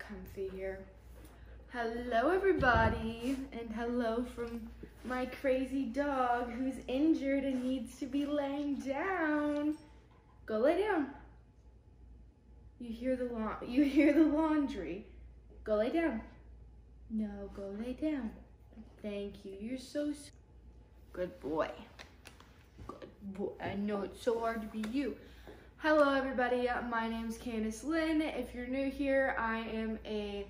comfy here. Hello everybody, and hello from my crazy dog who's injured and needs to be laying down. Go lay down. You hear the laundry. Go lay down. No, go lay down. Thank you. You're so good boy. Good boy. I know it's so hard to be you. Hello everybody, my name's Candace Lynn. If you're new here, I am a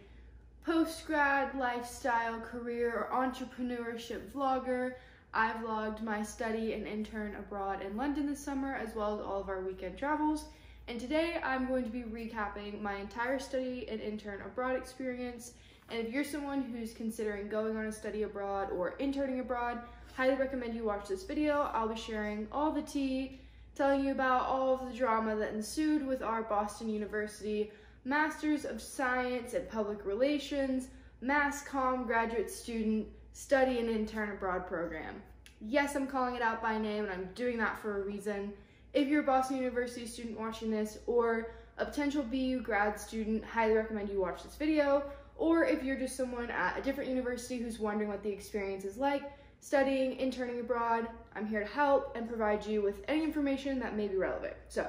post-grad lifestyle career or entrepreneurship vlogger. I vlogged my study and intern abroad in London this summer, as well as all of our weekend travels. And today I'm going to be recapping my entire study and intern abroad experience. And if you're someone who's considering going on a study abroad or interning abroad, highly recommend you watch this video. I'll be sharing all the tea, telling you about all of the drama that ensued with our Boston University Masters of Science and Public Relations Mass Comm graduate student study and intern abroad program. Yes, I'm calling it out by name, and I'm doing that for a reason. If you're a Boston University student watching this, or a potential BU grad student, highly recommend you watch this video. Or if you're just someone at a different university who's wondering what the experience is like studying, interning abroad, I'm here to help and provide you with any information that may be relevant. So,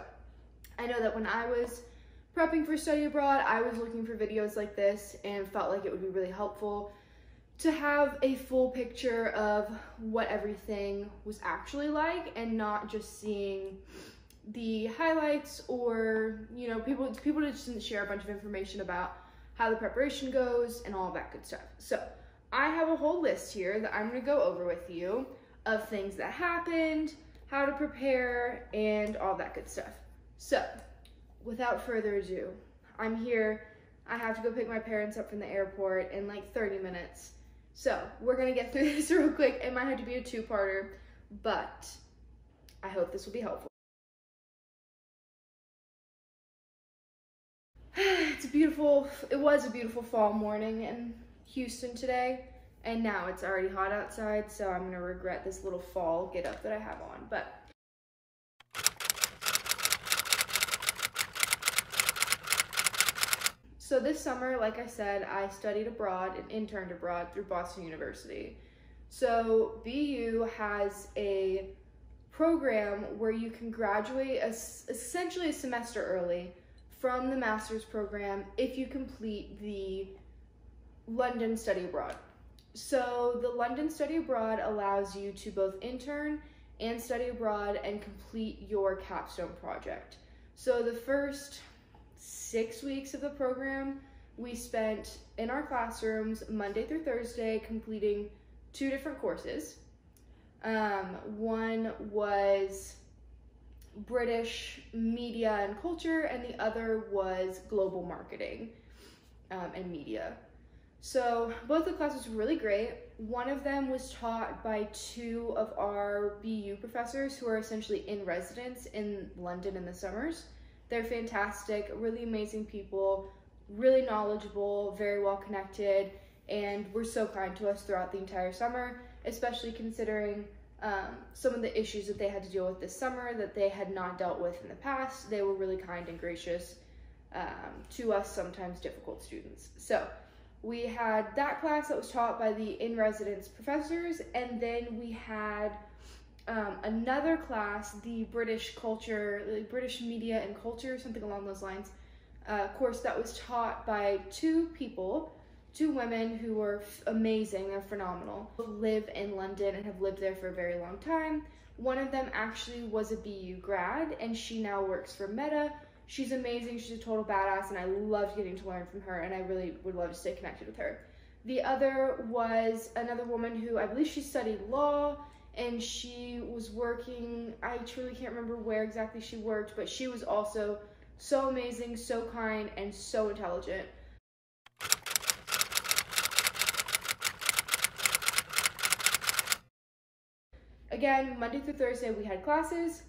I know that when I was prepping for study abroad, I was looking for videos like this and felt like it would be really helpful to have a full picture of what everything was actually like and not just seeing the highlights or, you know, people just didn't share a bunch of information about how the preparation goes and all of that good stuff. So I have a whole list here that I'm gonna go over with you of things that happened, how to prepare, and all that good stuff. So without further ado, I'm here. I have to go pick my parents up from the airport in like 30 minutes. So we're gonna get through this real quick. It might have to be a two-parter, but I hope this will be helpful. It was a beautiful fall morning in Houston today, and now it's already hot outside, so I'm gonna regret this little fall get up that I have on, but so this summer, like I said, I studied abroad and interned abroad through Boston University. So BU has a program where you can graduate essentially a semester early from the master's program if you complete the London study abroad. So the London study abroad allows you to both intern and study abroad and complete your capstone project. So the first 6 weeks of the program, we spent in our classrooms Monday through Thursday completing 2 different courses. One was British media and culture, and the other was global marketing and media. So both the classes were really great. One of them was taught by 2 of our BU professors who are essentially in residence in London in the summers. They're fantastic, really amazing people, really knowledgeable, very well connected, and were so kind to us throughout the entire summer, especially considering some of the issues that they had to deal with this summer that they had not dealt with in the past. They were really kind and gracious to us, sometimes difficult students. So we had that class that was taught by the in-residence professors, and then we had another class, the British culture, the British media and culture, something along those lines, course that was taught by 2 women who were amazing. They're phenomenal. Live in London and have lived there for a very long time. One of them actually was a BU grad, and she now works for Meta. She's amazing. She's a total badass, and I loved getting to learn from her, and I really would love to stay connected with her. The other was another woman who I believe she studied law, and she was working, I truly can't remember where exactly she worked, but she was also so amazing, so kind, and so intelligent. Again, Monday through Thursday we had classes.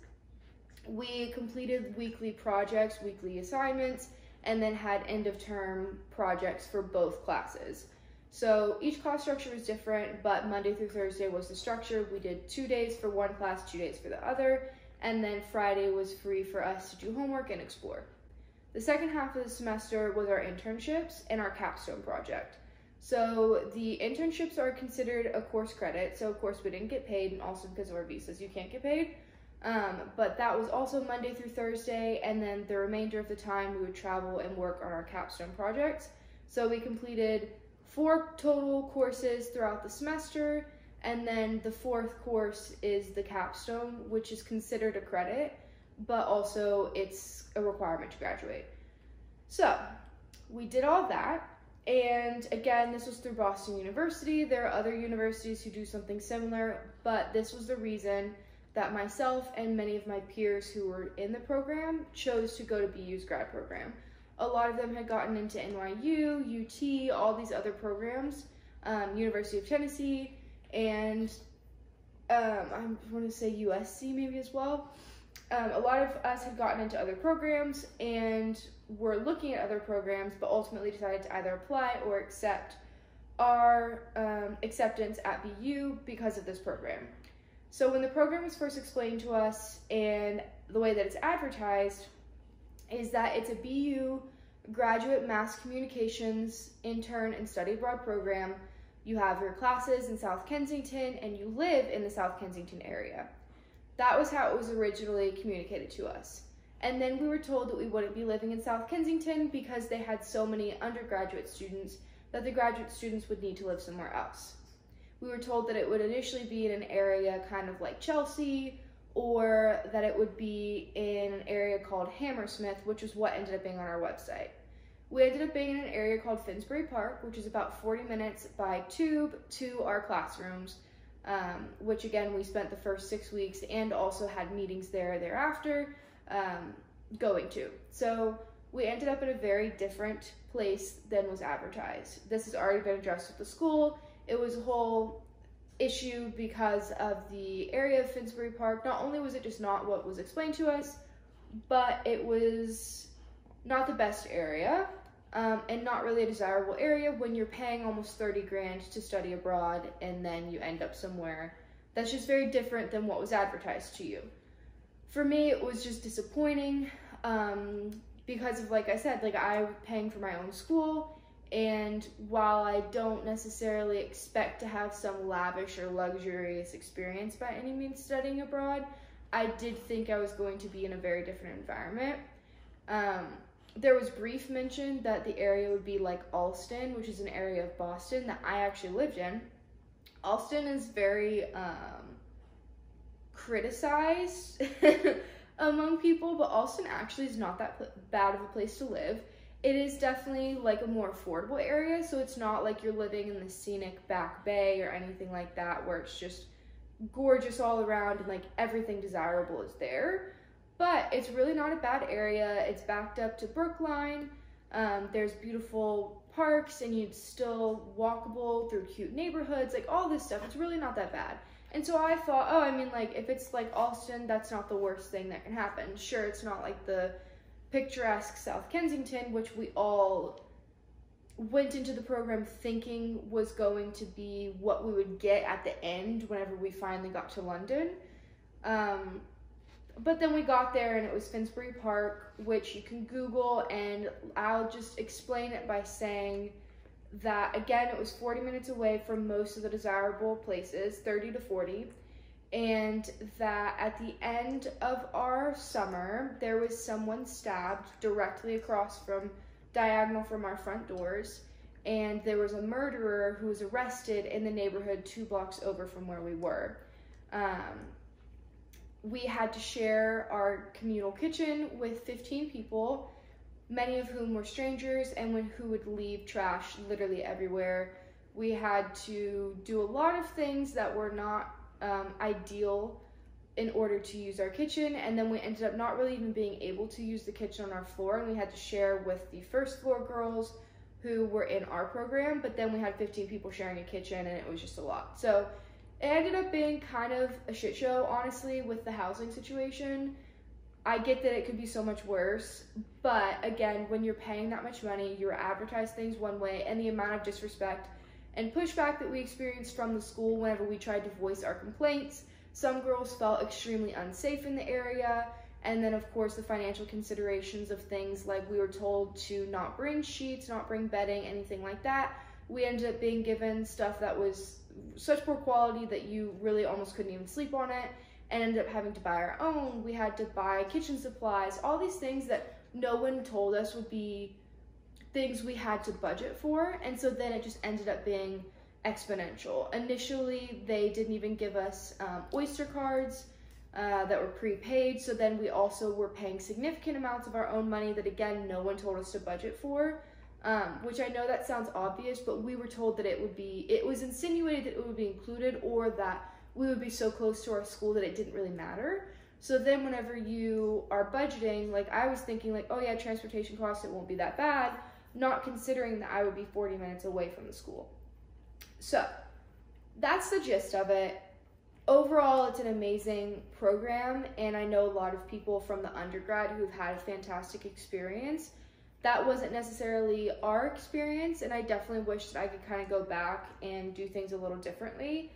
We completed weekly projects, weekly assignments, and then had end of term projects for both classes. So each class structure was different, but Monday through Thursday was the structure. We did 2 days for one class, 2 days for the other, and then Friday was free for us to do homework and explore. The second half of the semester was our internships and our capstone project. So the internships are considered a course credit. So of course we didn't get paid, and also because of our visas, you can't get paid. But that was also Monday through Thursday, and then the remainder of the time we would travel and work on our capstone projects. So we completed 4 total courses throughout the semester, and then the 4th course is the capstone, which is considered a credit, but also it's a requirement to graduate. So we did all that, and again, this was through Boston University. There are other universities who do something similar, but this was the reason that myself and many of my peers who were in the program chose to go to BU's grad program. A lot of them had gotten into NYU, UT, all these other programs, University of Tennessee, and I want to say USC maybe as well. A lot of us had gotten into other programs and were looking at other programs, but ultimately decided to either apply or accept our acceptance at BU because of this program. So when the program was first explained to us, and the way that it's advertised is that it's a BU graduate mass communications intern and study abroad program. You have your classes in South Kensington and you live in the South Kensington area. That was how it was originally communicated to us. And then we were told that we wouldn't be living in South Kensington because they had so many undergraduate students that the graduate students would need to live somewhere else. We were told that it would initially be in an area kind of like Chelsea, or that it would be in an area called Hammersmith, which is what ended up being on our website. We ended up being in an area called Finsbury Park, which is about 40 minutes by tube to our classrooms, which again, we spent the first 6 weeks and also had meetings thereafter going to. So we ended up in a very different place than was advertised. This has already been addressed with the school. It was a whole issue because of the area of Finsbury Park. Not only was it just not what was explained to us, but it was not the best area, and not really a desirable area when you're paying almost 30 grand to study abroad and then you end up somewhere that's just very different than what was advertised to you. For me, it was just disappointing because of, like I said, like I was paying for my own school. And while I don't necessarily expect to have some lavish or luxurious experience by any means studying abroad, I did think I was going to be in a very different environment. There was brief mention that the area would be like Allston, which is an area of Boston that I actually lived in. Allston is very criticized among people, but Allston actually is not that bad of a place to live. It is definitely like a more affordable area, so it's not like you're living in the scenic Back Bay or anything like that where it's just gorgeous all around and like everything desirable is there. But it's really not a bad area. It's backed up to Brookline. There's beautiful parks and it's still walkable through cute neighborhoods, like all this stuff. It's really not that bad. And so I thought, oh, I mean, like if it's like Allston, that's not the worst thing that can happen. Sure, it's not like the picturesque South Kensington, which we all went into the program thinking was going to be what we would get at the end whenever we finally got to London. But then we got there and it was Finsbury Park, which you can Google, and I'll just explain it by saying that, again, it was 40 minutes away from most of the desirable places, 30 to 40. And that at the end of our summer, there was someone stabbed directly diagonal from our front doors. And there was a murderer who was arrested in the neighborhood 2 blocks over from where we were. We had to share our communal kitchen with 15 people, many of whom were strangers and who would leave trash literally everywhere. We had to do a lot of things that were not ideal in order to use our kitchen, and then we ended up not really even being able to use the kitchen on our floor, and we had to share with the first floor girls who were in our program, but then we had 15 people sharing a kitchen and it was just a lot. So it ended up being kind of a shit show, honestly, with the housing situation. I get that it could be so much worse, but again, when you're paying that much money, you're advertised things one way, and the amount of disrespect and pushback that we experienced from the school whenever we tried to voice our complaints. Some girls felt extremely unsafe in the area, And then of course the financial considerations of things like we were told to not bring sheets, not bring bedding, anything like that. We ended up being given stuff that was such poor quality that you really almost couldn't even sleep on it, and ended up having to buy our own. We had to buy kitchen supplies, all these things that no one told us would be things we had to budget for. And so then it just ended up being exponential. Initially, they didn't even give us Oyster cards that were prepaid. So then we also were paying significant amounts of our own money that, again, no one told us to budget for. Which I know that sounds obvious, but we were told that it was insinuated that it would be included, or that we would be so close to our school that it didn't really matter. So then whenever you are budgeting, like I was thinking like, oh yeah, transportation costs, it won't be that bad, not considering that I would be 40 minutes away from the school. So that's the gist of it. Overall, it's an amazing program, and I know a lot of people from the undergrad who've had a fantastic experience. That wasn't necessarily our experience, and I definitely wish that I could kind of go back and do things a little differently.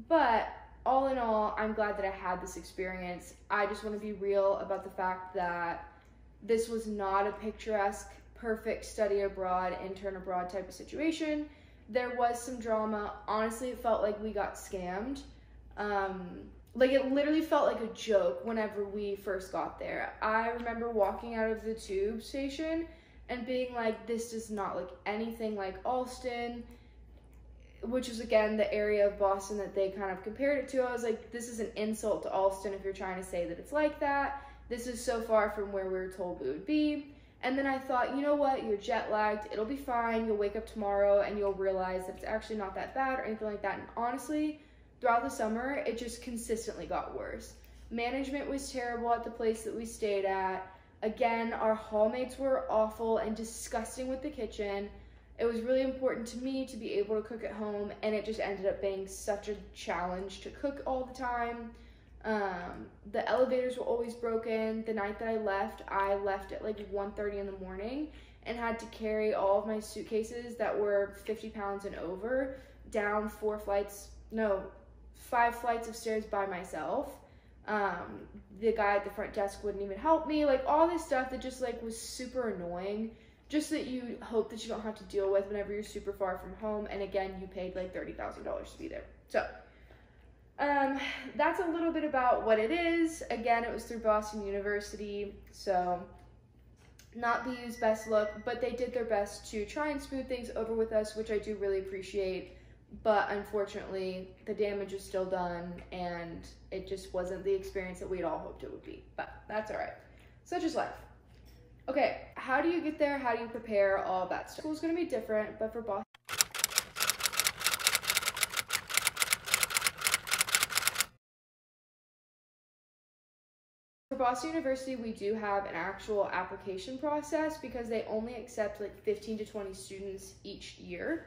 But all in all, I'm glad that I had this experience. I just want to be real about the fact that this was not a picturesque, perfect study abroad, intern abroad type of situation. There was some drama. Honestly, it felt like we got scammed. Like it literally felt like a joke whenever we first got there. I remember walking out of the tube station and being like, this does not look anything like Allston, which is again the area of Boston that they kind of compared it to. I was like, this is an insult to Allston if you're trying to say that it's like that. This is so far from where we were told we would be. And then I thought, you know what, you're jet lagged, it'll be fine, you'll wake up tomorrow and you'll realize that it's actually not that bad or anything like that. And honestly, throughout the summer, it just consistently got worse. Management was terrible at the place that we stayed at. Again, our hallmates were awful and disgusting with the kitchen. It was really important to me to be able to cook at home, and it just ended up being such a challenge to cook all the time. The elevators were always broken. The night that I left at like 1:30 in the morning and had to carry all of my suitcases that were 50 pounds and over down 5 flights of stairs by myself. The guy at the front desk wouldn't even help me. Like all this stuff that just like was super annoying, just that you hope that you don't have to deal with whenever you're super far from home. And again, you paid like $30,000 to be there. So that's a little bit about what it is. Again, it was through Boston University, so not BU's best look, but they did their best to try and smooth things over with us, which I do really appreciate. But unfortunately, the damage is still done, and it just wasn't the experience that we'd all hoped it would be. But that's all right. Such is life. Okay, how do you get there? How do you prepare? All of that stuff. School's going to be different, but for Boston University, we do have an actual application process because they only accept like 15 to 20 students each year.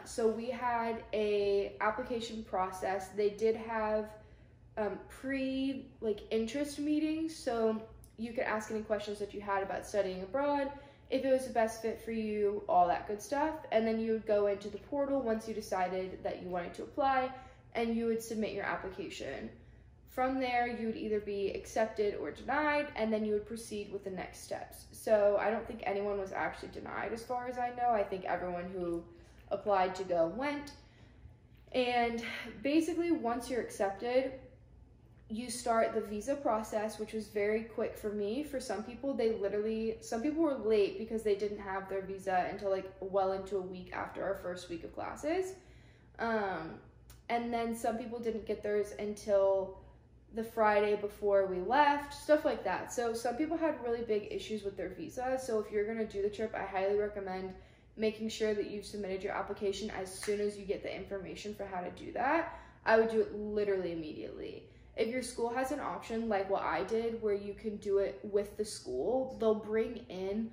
So we had a application process. They did have interest meetings, so you could ask any questions that you had about studying abroad, if it was the best fit for you, all that good stuff. And then you would go into the portal once you decided that you wanted to apply, and you would submit your application. From there, you would either be accepted or denied, and then you would proceed with the next steps. So I don't think anyone was actually denied as far as I know. I think everyone who applied to go went. And basically, once you're accepted, you start the visa process, which was very quick for me. For some people, some people were late because they didn't have their visa until like well into a week after our first week of classes. And then some people didn't get theirs until the Friday before we left, stuff like that. So some people had really big issues with their visa. So if you're gonna do the trip, I highly recommend making sure that you've submitted your application as soon as you get the information for how to do that. I would do it literally immediately. If your school has an option like what I did where you can do it with the school, they'll bring in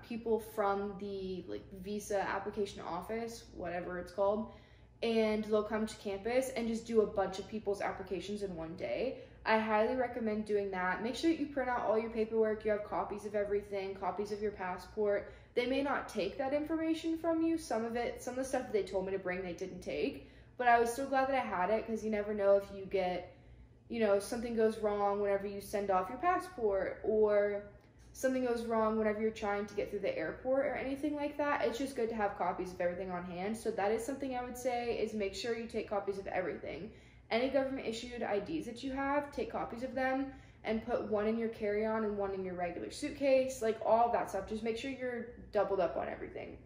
people from the visa application office, whatever it's called, and they'll come to campus and just do a bunch of people's applications in one day. I highly recommend doing that. Make sure that you print out all your paperwork, you have copies of everything, copies of your passport. They may not take that information from you. Some of the stuff that they told me to bring, they didn't take, but I was so glad that I had it, because you never know if you get you know, something goes wrong whenever you send off your passport, or something goes wrong whenever you're trying to get through the airport or anything like that. It's just good to have copies of everything on hand. So that is something I would say, is make sure you take copies of everything. Any government issued IDs that you have, take copies of them and put one in your carry-on and one in your regular suitcase, like all of that stuff. Just make sure you're doubled up on everything.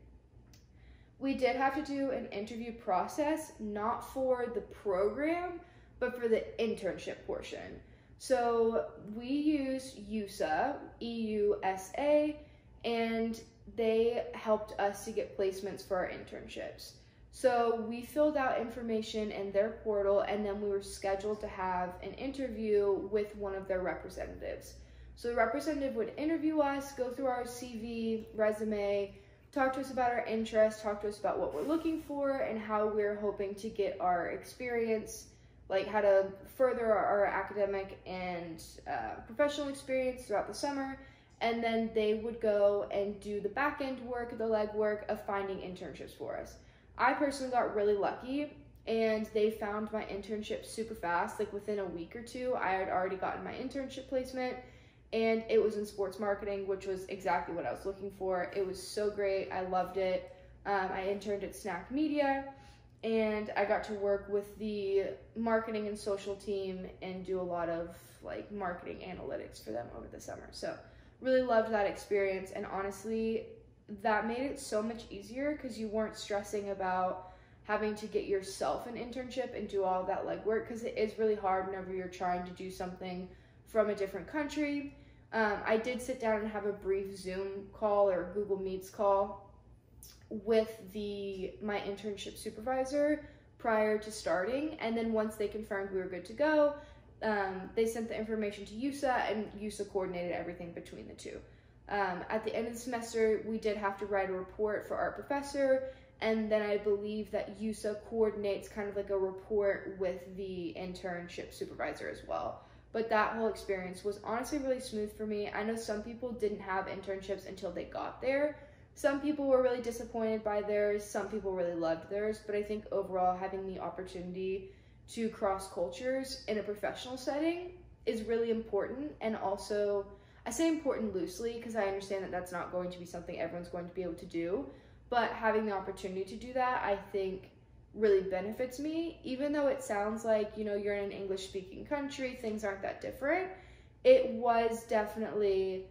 We did have to do an interview process, not for the program, but for the internship portion. So we use EUSA, EUSA, and they helped us to get placements for our internships. So we filled out information in their portal, and then we were scheduled to have an interview with one of their representatives. So the representative would interview us, go through our CV, resume, talk to us about our interests, talk to us about what we're looking for and how we're hoping to get our experience, like how to further our academic and professional experience throughout the summer. And then they would go and do the back end work, the legwork of finding internships for us. I personally got really lucky, and they found my internship super fast. Like within a week or two, I had already gotten my internship placement, and it was in sports marketing, which was exactly what I was looking for. It was so great. I loved it. I interned at Snack Media, and I got to work with the marketing and social team and do a lot of like marketing analytics for them over the summer. So really loved that experience, and honestly, that made it so much easier because you weren't stressing about having to get yourself an internship and do all of that legwork, because it is really hard whenever you're trying to do something from a different country. I did sit down and have a brief Zoom call or Google Meets call with my internship supervisor prior to starting, and then once they confirmed we were good to go, they sent the information to EUSA, and EUSA coordinated everything between the two. At the end of the semester, we did have to write a report for our professor, and then I believe that EUSA coordinates kind of like a report with the internship supervisor as well. But that whole experience was honestly really smooth for me. I know some people didn't have internships until they got there. Some people were really disappointed by theirs, some people really loved theirs, but I think overall having the opportunity to cross cultures in a professional setting is really important. And also, I say important loosely because I understand that that's not going to be something everyone's going to be able to do, but having the opportunity to do that, I think, really benefits me. Even though it sounds like, you know, you're in an English-speaking country, things aren't that different, it was definitely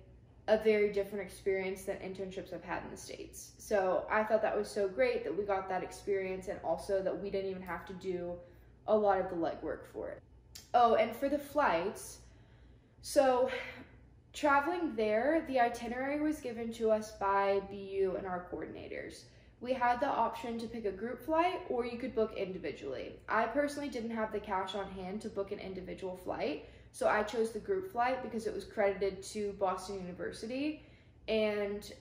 a very different experience than internships I've had in the States. So I thought that was so great that we got that experience, and also that we didn't even have to do a lot of the legwork for it. Oh, and for the flights, so traveling there, the itinerary was given to us by BU and our coordinators. We had the option to pick a group flight, or you could book individually. I personally didn't have the cash on hand to book an individual flight, so I chose the group flight because it was credited to Boston University, and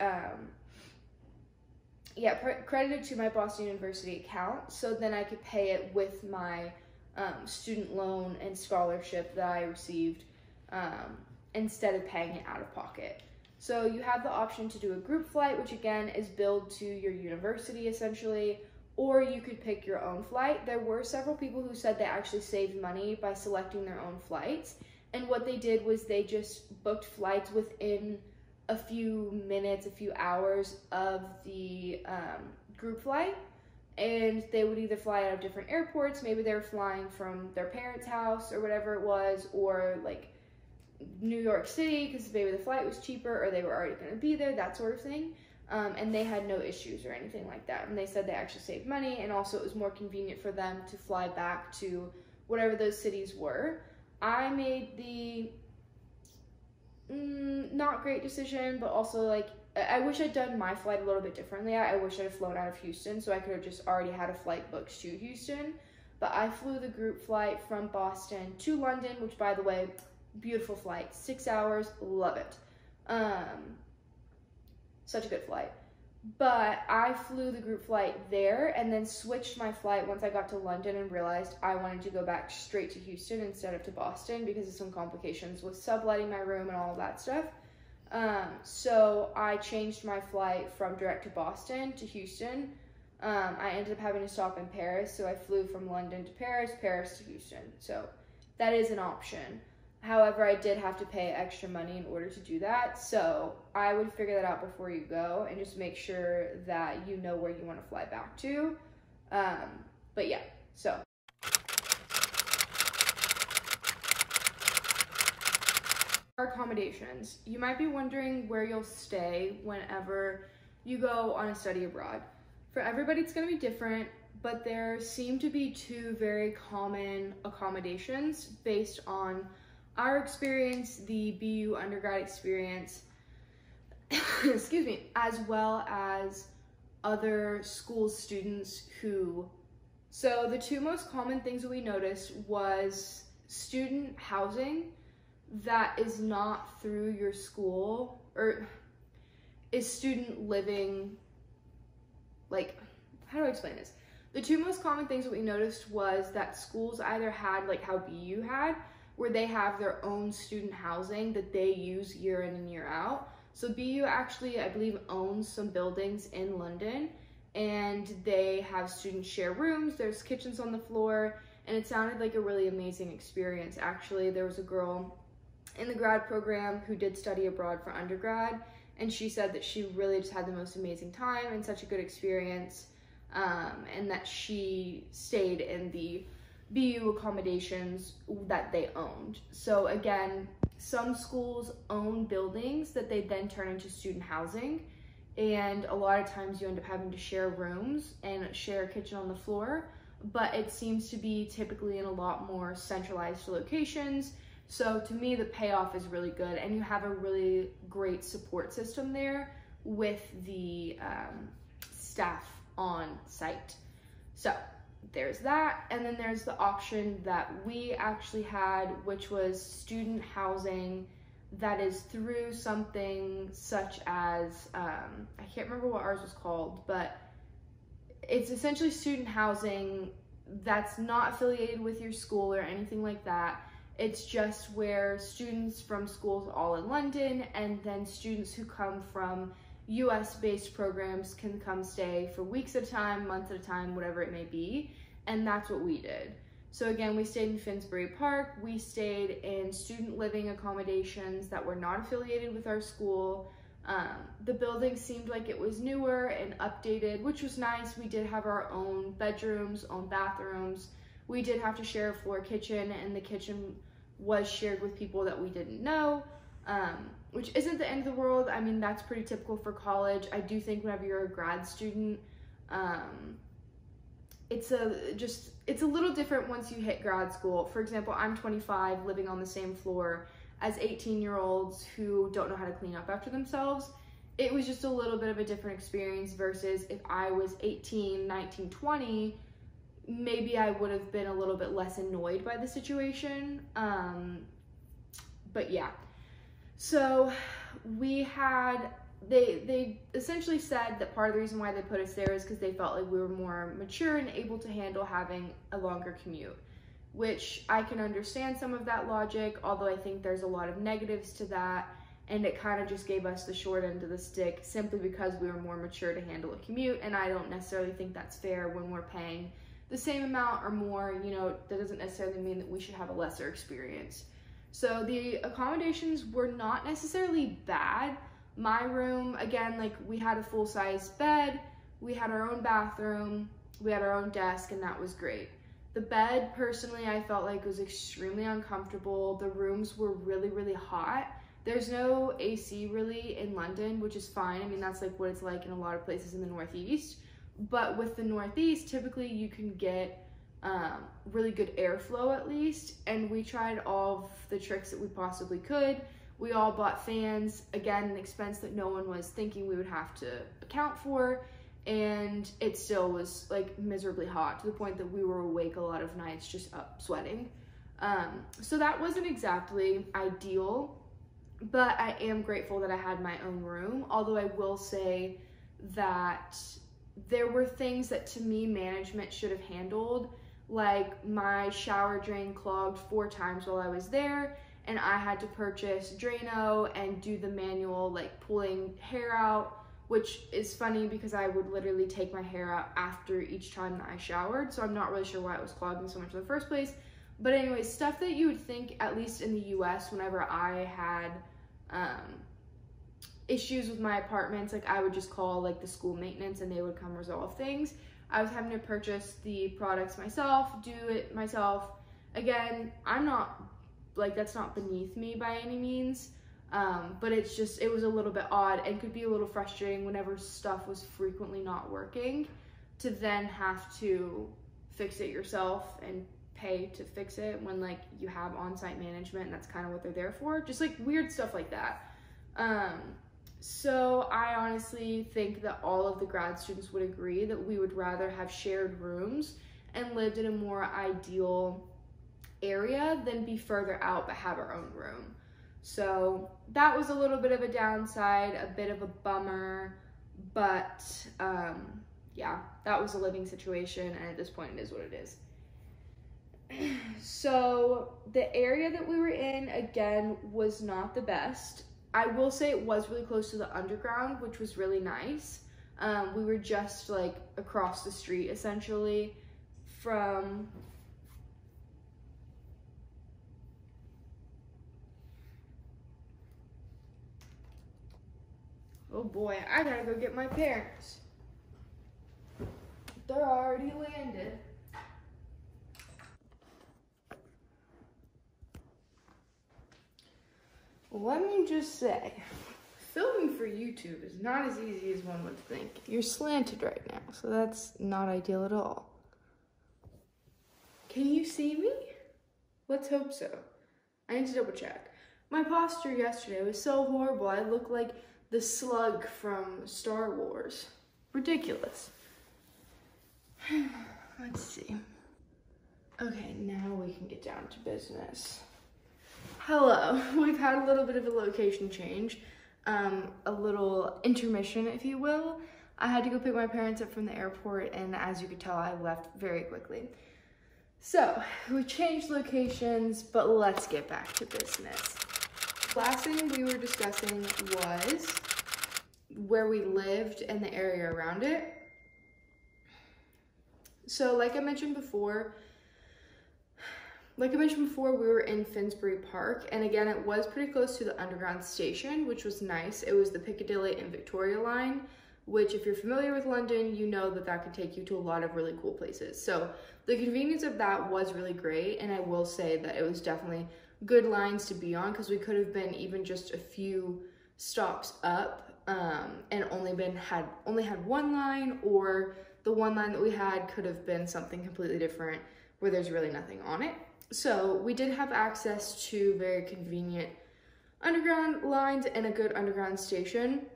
credited to my Boston University account, so then I could pay it with my student loan and scholarship that I received instead of paying it out of pocket. So you have the option to do a group flight, which again is billed to your university essentially, or you could pick your own flight. There were several people who said they actually saved money by selecting their own flights, and what they did was they just booked flights within a few minutes, a few hours of the group flight, and they would either fly out of different airports. Maybe they were flying from their parents' house or whatever it was, or like New York City because maybe the flight was cheaper, or they were already going to be there, that sort of thing. And they had no issues or anything like that. And they said they actually saved money, and also it was more convenient for them to fly back to whatever those cities were. I made the not great decision, but also like I wish I'd done my flight a little bit differently. I wish I'd have flown out of Houston, so I could have just already had a flight booked to Houston. But I flew the group flight from Boston to London, which, by the way, beautiful flight, 6 hours, love it. Such a good flight. But I flew the group flight there and then switched my flight once I got to London and realized I wanted to go back straight to Houston instead of to Boston because of some complications with subletting my room and all of that stuff. So I changed my flight from direct to Boston to Houston. I ended up having to stop in Paris, so I flew from London to Paris, Paris to Houston. So that is an option. However, I did have to pay extra money in order to do that, so I would figure that out before you go and just make sure that you know where you want to fly back to. But yeah, so. Our accommodations. You might be wondering where you'll stay whenever you go on a study abroad. For everybody, it's going to be different, but there seem to be two very common accommodations based on our experience, the BU undergrad experience, excuse me, as well as other school students who, so the two most common things that we noticed was student housing that is not through your school, or is student living, like, how do I explain this? The two most common things that we noticed was that schools either had, like how BU had, where they have their own student housing that they use year in and year out. So BU actually, I believe, owns some buildings in London, and they have students share rooms, there's kitchens on the floor, and it sounded like a really amazing experience. Actually, there was a girl in the grad program who did study abroad for undergrad, and she said that she really just had the most amazing time and such a good experience, and that she stayed in the BU accommodations that they owned. So again, some schools own buildings that they then turn into student housing, and a lot of times you end up having to share rooms and share a kitchen on the floor, but it seems to be typically in a lot more centralized locations. So to me, the payoff is really good, and you have a really great support system there with the staff on site. So there's that, and then there's the option that we actually had, which was student housing that is through something such as, I can't remember what ours was called, but it's essentially student housing that's not affiliated with your school or anything like that. It's just where students from schools all in London, and then students who come from US-based programs can come stay for weeks at a time, months at a time, whatever it may be. And that's what we did. So again, we stayed in Finsbury Park. We stayed in student living accommodations that were not affiliated with our school. The building seemed like it was newer and updated, which was nice. We did have our own bedrooms, own bathrooms. We did have to share a floor kitchen, and the kitchen was shared with people that we didn't know, which isn't the end of the world. I mean, that's pretty typical for college. I do think whenever you're a grad student, it's a little different once you hit grad school. For example, I'm 25, living on the same floor as 18-year-olds who don't know how to clean up after themselves. It was just a little bit of a different experience versus if I was 18, 19, 20, maybe I would have been a little bit less annoyed by the situation. But yeah, so we had, they essentially said that part of the reason why they put us there is because they felt like we were more mature and able to handle having a longer commute, which I can understand some of that logic, although I think there's a lot of negatives to that, and it kind of just gave us the short end of the stick simply because we were more mature to handle a commute, and I don't necessarily think that's fair when we're paying the same amount or more. You know, that doesn't necessarily mean that we should have a lesser experience. So the accommodations were not necessarily bad. My room, again, like, we had a full-size bed, we had our own bathroom, we had our own desk, and that was great. The bed, personally, I felt like was extremely uncomfortable. The rooms were really, really hot. There's no AC really in London, which is fine. I mean, that's like what it's like in a lot of places in the Northeast. But with the Northeast, typically you can get really good airflow at least. And we tried all of the tricks that we possibly could. We all bought fans, again, an expense that no one was thinking we would have to account for. And it still was like miserably hot to the point that we were awake a lot of nights just up sweating. So that wasn't exactly ideal, but I am grateful that I had my own room. Although I will say that there were things that to me management should have handled, like my shower drain clogged 4 times while I was there, and I had to purchase Drano and do the manual like pulling hair out, which is funny because I would literally take my hair out after each time that I showered, so I'm not really sure why it was clogging so much in the first place. But anyway, stuff that you would think, at least in the US, whenever I had issues with my apartments, like I would just call like the school maintenance and they would come resolve things. I was having to purchase the products myself, do it myself. Again, I'm not, like, that's not beneath me by any means, but it's just, it was a little bit odd and could be a little frustrating whenever stuff was frequently not working, to then have to fix it yourself and pay to fix it when like you have on-site management and that's kind of what they're there for. Just like weird stuff like that. So I honestly think that all of the grad students would agree that we would rather have shared rooms and lived in a more ideal area than be further out but have our own room. So that was a little bit of a downside, a bit of a bummer, but yeah, that was a living situation, and at this point it is what it is. So the area that we were in, again, was not the best. I will say it was really close to the underground, which was really nice. We were just like across the street essentially from oh boy, I gotta go get my parents. They're already landed. Let me just say, filming for YouTube is not as easy as one would think. You're slanted right now, so that's not ideal at all. Can you see me? Let's hope so. I need to double check. My posture yesterday was so horrible. I looked like the slug from Star Wars. Ridiculous. Let's see. Okay, now we can get down to business. Hello, we've had a little bit of a location change, a little intermission, if you will. I had to go pick my parents up from the airport, and as you could tell, I left very quickly. So, we changed locations, but let's get back to business. The last thing we were discussing was where we lived and the area around it. So, like I mentioned before, we were in Finsbury Park, and again, it was pretty close to the Underground station, which was nice. It was the Piccadilly and Victoria line, which if you're familiar with London, you know that that could take you to a lot of really cool places. So the convenience of that was really great, and I will say that it was definitely good lines to be on, because we could have been even just a few stops up and only had one line, or the one line that we had could have been something completely different where there's really nothing on it. So we did have access to very convenient underground lines and a good underground station.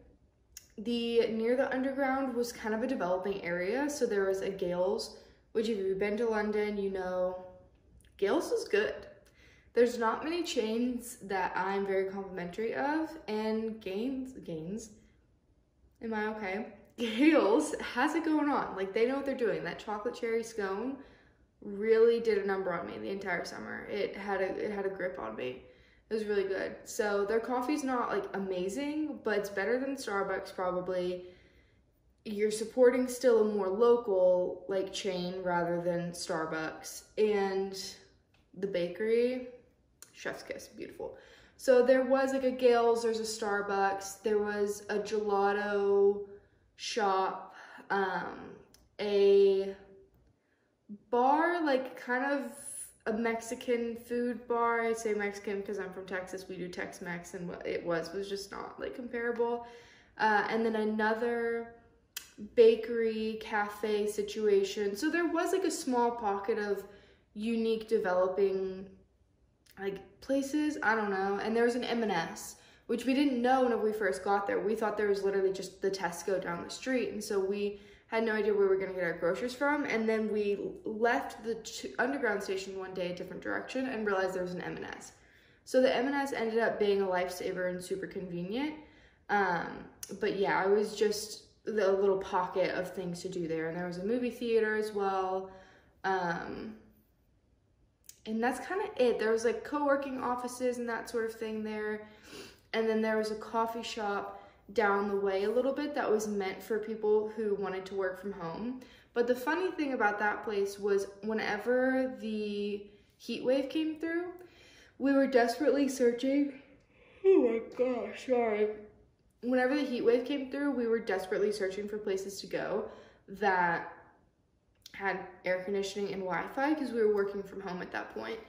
Near the underground was kind of a developing area, so there was a Gales, which if you've been to London, you know Gales is good. There's not many chains that I'm very complimentary of, and Gaines, am I okay? Gales has it going on. Like, they know what they're doing. That chocolate cherry scone really did a number on me the entire summer. It had a grip on me. It was really good. So their coffee's not like amazing, but it's better than Starbucks probably. You're supporting still a more local like chain rather than Starbucks. And the bakery, chef's kiss, beautiful. So there was like a Gales, there's a Starbucks, there was a gelato shop, a bar, like kind of a Mexican food bar. I say Mexican because I'm from Texas, we do Tex-Mex, and what it was just not like comparable. And then another bakery cafe situation. So there was like a small pocket of unique developing like places, I don't know. And there was an M&S, which we didn't know when we first got there. We thought there was literally just the Tesco down the street, and so we had no idea where we were gonna get our groceries from. And then we left the underground station one day a different direction and realized there was an M&S. So the M&S ended up being a lifesaver and super convenient. But yeah, it was just the little pocket of things to do there. And there was a movie theater as well. And that's kind of it. There was like co-working offices and that sort of thing there. And then there was a coffee shop down the way a little bit that was meant for people who wanted to work from home. But the funny thing about that place was whenever the heat wave came through, we were desperately searching. Oh my gosh, sorry. Whenever the heat wave came through, we were desperately searching for places to go that had air conditioning and Wi-Fi because we were working from home at that point.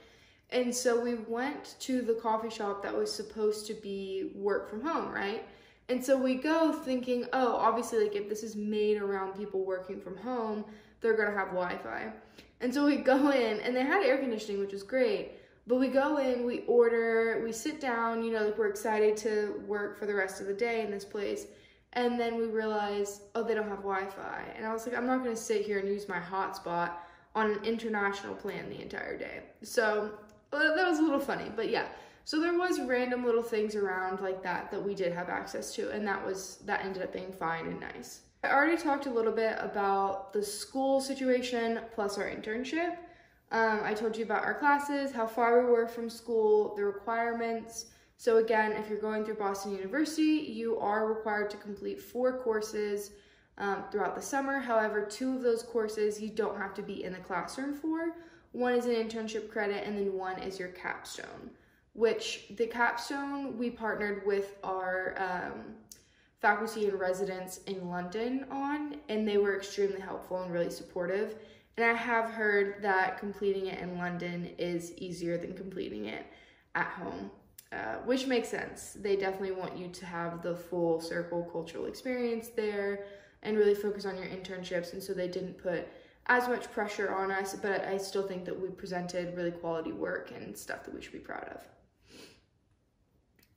And so we went to the coffee shop that was supposed to be work from home, right? And so we go thinking, oh, obviously, like if this is made around people working from home, they're gonna have Wi-Fi. And so we go in, and they had air conditioning, which was great. But we go in, we order, we sit down, you know, like we're excited to work for the rest of the day in this place. And then we realize, oh, they don't have Wi-Fi. And I was like, I'm not gonna sit here and use my hotspot on an international plan the entire day. So that was a little funny, but yeah. So there was random little things around like that we did have access to, and that ended up being fine and nice. I already talked a little bit about the school situation plus our internship. I told you about our classes, how far we were from school, the requirements. So again, if you're going through Boston University, you are required to complete 4 courses throughout the summer. However, 2 of those courses you don't have to be in the classroom for. One is an internship credit, and then one is your capstone, which the capstone we partnered with our faculty and residents in London on, and they were extremely helpful and really supportive. And I have heard that completing it in London is easier than completing it at home, which makes sense. They definitely want you to have the full circle cultural experience there and really focus on your internships, and so they didn't put as much pressure on us, but I still think that we presented really quality work and stuff that we should be proud of.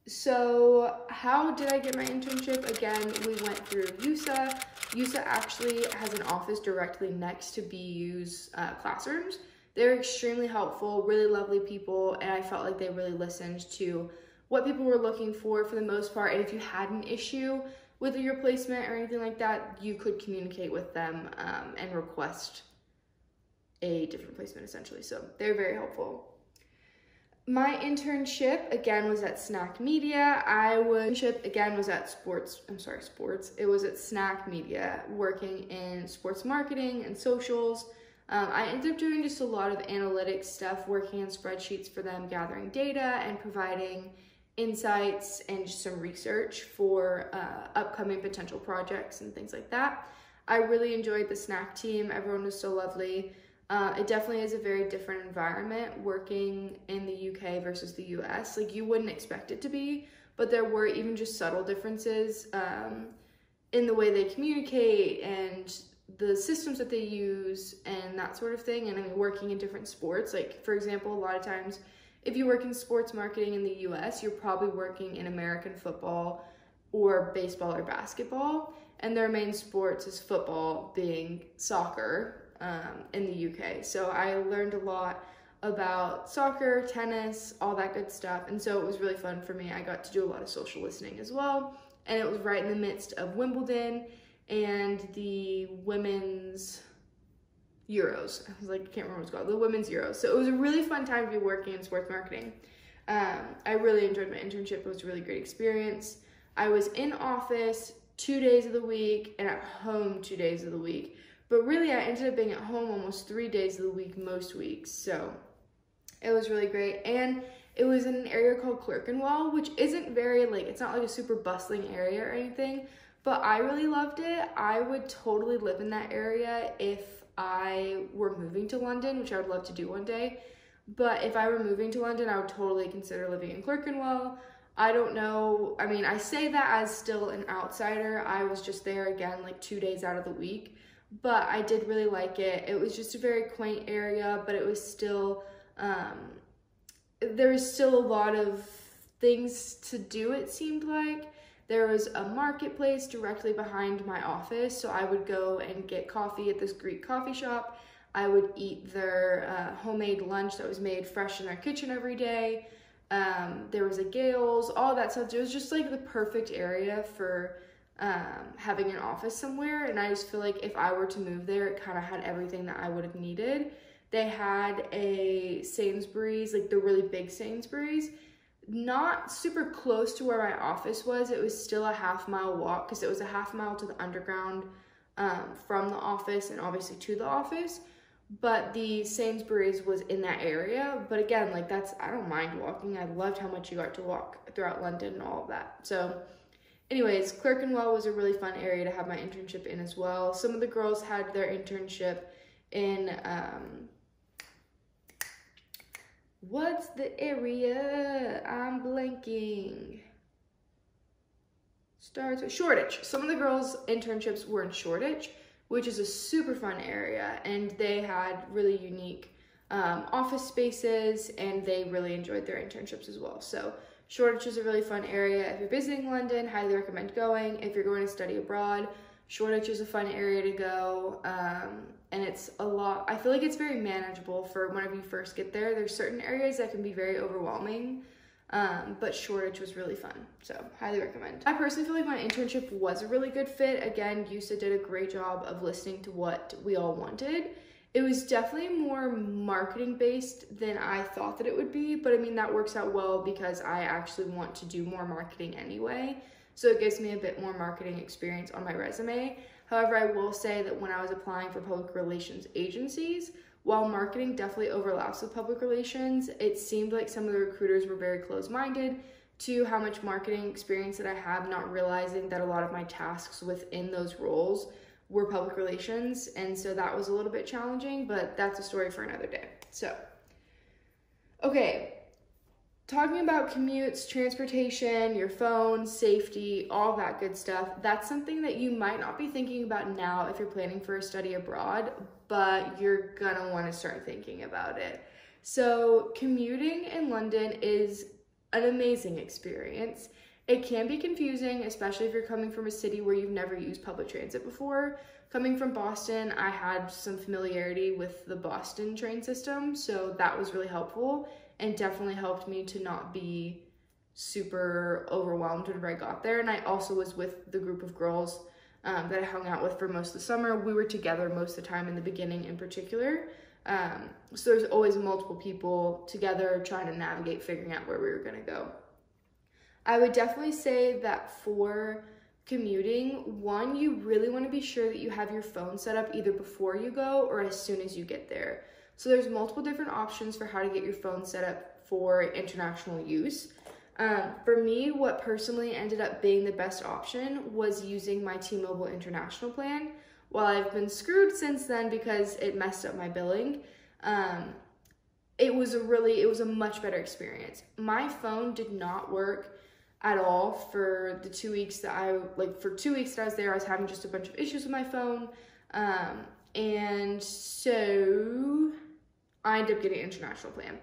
So how did I get my internship? Again, we went through USA. USA actually has an office directly next to BU's classrooms. They're extremely helpful, really lovely people, and I felt like they really listened to what people were looking for the most part. And if you had an issue with your placement or anything like that, you could communicate with them and request a different placement essentially. So they're very helpful. My internship, again, was at Snack Media. It was at Snack Media, working in sports marketing and socials. I ended up doing just a lot of analytics stuff, working in spreadsheets for them, gathering data and providing insights and just some research for upcoming potential projects and things like that. I really enjoyed the Snack team. Everyone was so lovely. It definitely is a very different environment working in the UK versus the US. Like, you wouldn't expect it to be, but there were even just subtle differences in the way they communicate and the systems that they use and that sort of thing. And I mean, working in different sports, like for example, a lot of times if you work in sports marketing in the US, you're probably working in American football or baseball or basketball, and their main sports is football, being soccer in the UK. So I learned a lot about soccer, tennis, all that good stuff, and so it was really fun for me. I got to do a lot of social listening as well, and it was right in the midst of Wimbledon and the women's Euros. I was like, I can't remember what it's called, the women's Euros. So it was a really fun time to be working in sports marketing. I really enjoyed my internship. It was a really great experience. I was in office 2 days of the week and at home 2 days of the week. But really, I ended up being at home almost 3 days of the week most weeks. So it was really great. And it was in an area called Clerkenwell, which isn't very, like, it's not like a super bustling area or anything, but I really loved it. I would totally live in that area if I were moving to London, which I would love to do one day. But if I were moving to London, I would totally consider living in Clerkenwell. I don't know, I mean, I say that as still an outsider. I was just there again, like 2 days out of the week. But I did really like it. It was just a very quaint area, but it was still, there was still a lot of things to do, it seemed like. There was a marketplace directly behind my office, so I would go and get coffee at this Greek coffee shop. I would eat their homemade lunch that was made fresh in their kitchen every day. There was a Gales, all that stuff. It was just like the perfect area for having an office somewhere, and I just feel like if I were to move there, it kind of had everything that I would have needed. They had a Sainsbury's, like the really big Sainsbury's, not super close to where my office was. It was still a half-mile walk, because it was a half mile to the underground from the office and obviously to the office, but the Sainsbury's was in that area. But again, like I don't mind walking. I loved how much you got to walk throughout London and all of that. So anyways, Clerkenwell was a really fun area to have my internship in as well. Some of the girls had their internship in, what's the area? I'm blanking. Starts with Shoreditch. Some of the girls' internships were in Shoreditch, which is a super fun area, and they had really unique office spaces, and they really enjoyed their internships as well. So Shoreditch is a really fun area. If you're visiting London, highly recommend going. If you're going to study abroad, Shoreditch is a fun area to go, and it's a lot, I feel like it's very manageable for whenever you first get there. There's certain areas that can be very overwhelming, but Shoreditch was really fun, so highly recommend. I personally feel like my internship was a really good fit. Again, Yusa did a great job of listening to what we all wanted. It was definitely more marketing based than I thought that it would be, but I mean, that works out well because I actually want to do more marketing anyway. So it gives me a bit more marketing experience on my resume. However, I will say that when I was applying for public relations agencies, while marketing definitely overlaps with public relations, it seemed like some of the recruiters were very close-minded to how much marketing experience that I have, not realizing that a lot of my tasks within those roles were public relations. And so that was a little bit challenging, but that's a story for another day. So, okay. Talking about commutes, transportation, your phone, safety, all that good stuff, that's something that you might not be thinking about now if you're planning for a study abroad, but you're gonna wanna start thinking about it. So commuting in London is an amazing experience. It can be confusing, especially if you're coming from a city where you've never used public transit before. Coming from Boston, I had some familiarity with the Boston train system, so that was really helpful and definitely helped me to not be super overwhelmed whenever I got there. And I also was with the group of girls that I hung out with for most of the summer. We were together most of the time in the beginning in particular. So there's always multiple people together trying to navigate, figuring out where we were gonna go. I would definitely say that for commuting, one, you really wanna be sure that you have your phone set up either before you go or as soon as you get there. So there's multiple different options for how to get your phone set up for international use. For me, what personally ended up being the best option was using my T-Mobile International plan. While I've been screwed since then because it messed up my billing, it was a much better experience. My phone did not work at all for the 2 weeks that for 2 weeks that I was there. I was having just a bunch of issues with my phone. And so I ended up getting an international plan.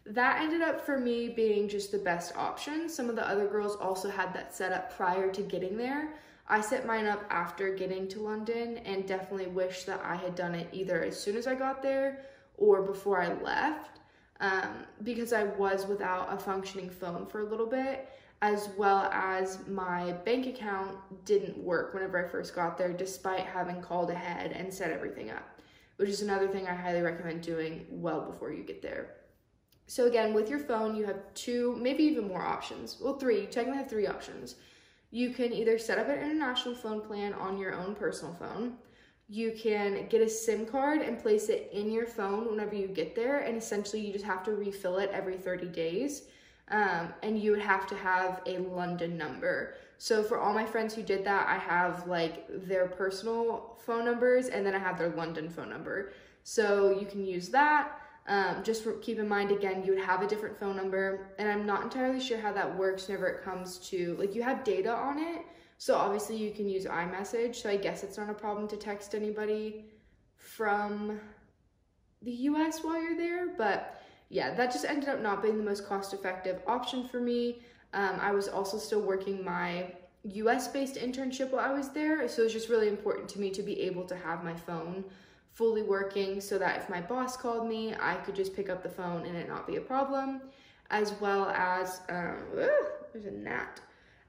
That ended up for me being just the best option. Some of the other girls also had that set up prior to getting there. I set mine up after getting to London and definitely wish that I had done it either as soon as I got there or before I left, because I was without a functioning phone for a little bit, as well as my bank account didn't work whenever I first got there, despite having called ahead and set everything up, which is another thing I highly recommend doing well before you get there. So again, with your phone, you have 2, maybe even more options. Well, 3, you technically have 3 options. You can either set up an international phone plan on your own personal phone. You can get a SIM card and place it in your phone whenever you get there, and essentially you just have to refill it every 30 days. And you would have to have a London number. So for all my friends who did that, I have like their personal phone numbers and then I have their London phone number. So you can use that. Just keep in mind, again, you would have a different phone number, and I'm not entirely sure how that works whenever it comes to, like, you have data on it, so obviously you can use iMessage, so I guess it's not a problem to text anybody from the US while you're there, but yeah, that just ended up not being the most cost-effective option for me. I was also still working my US-based internship while I was there, so it was just really important to me to be able to have my phone fully working so that if my boss called me, I could just pick up the phone and it not be a problem, as well as, there's a gnat,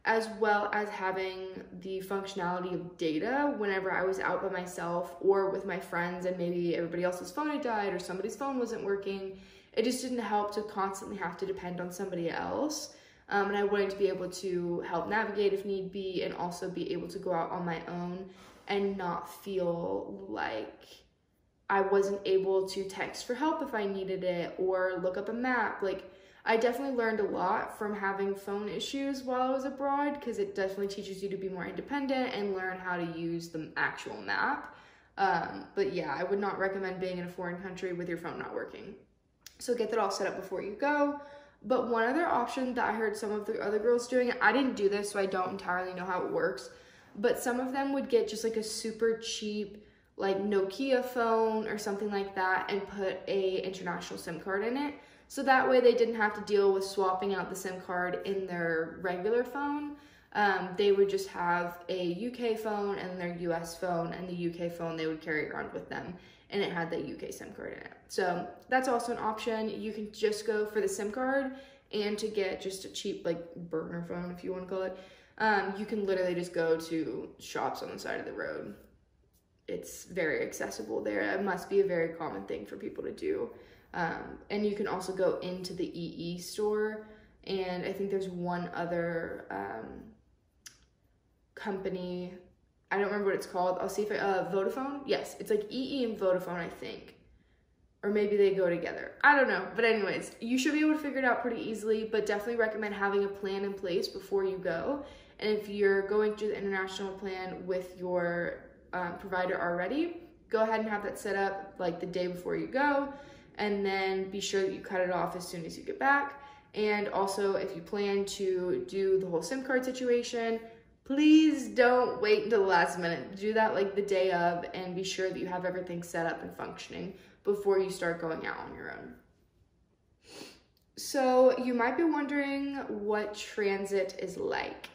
as well as having the functionality of data whenever I was out by myself or with my friends and maybe everybody else's phone had died or somebody's phone wasn't working. It just didn't help to constantly have to depend on somebody else. And I wanted to be able to help navigate if need be, and also be able to go out on my own and not feel like I wasn't able to text for help if I needed it or look up a map. Like, I definitely learned a lot from having phone issues while I was abroad, because it definitely teaches you to be more independent and learn how to use the actual map. But yeah, I would not recommend being in a foreign country with your phone not working. So get that all set up before you go. But one other option that I heard some of the other girls doing, I didn't do this, so I don't entirely know how it works, but some of them would get just like a super cheap like Nokia phone or something like that and put a international SIM card in it. So that way they didn't have to deal with swapping out the SIM card in their regular phone. They would just have a UK phone and their US phone, and the UK phone they would carry around with them, and it had the UK SIM card in it. So that's also an option. You can just go for the SIM card, and to get just a cheap like burner phone, if you want to call it, you can literally just go to shops on the side of the road. It's very accessible there. It must be a very common thing for people to do. And you can also go into the EE store, and I think there's one other company, I don't remember what it's called. I'll see if Vodafone? Yes, it's like EE and Vodafone, I think. Or maybe they go together. I don't know. But anyways, you should be able to figure it out pretty easily, but definitely recommend having a plan in place before you go. And if you're going to the international plan with your provider already, go ahead and have that set up like the day before you go, and then be sure that you cut it off as soon as you get back. And also, if you plan to do the whole SIM card situation, please don't wait until the last minute. Do that like the day of, and be sure that you have everything set up and functioning before you start going out on your own. So you might be wondering what transit is like.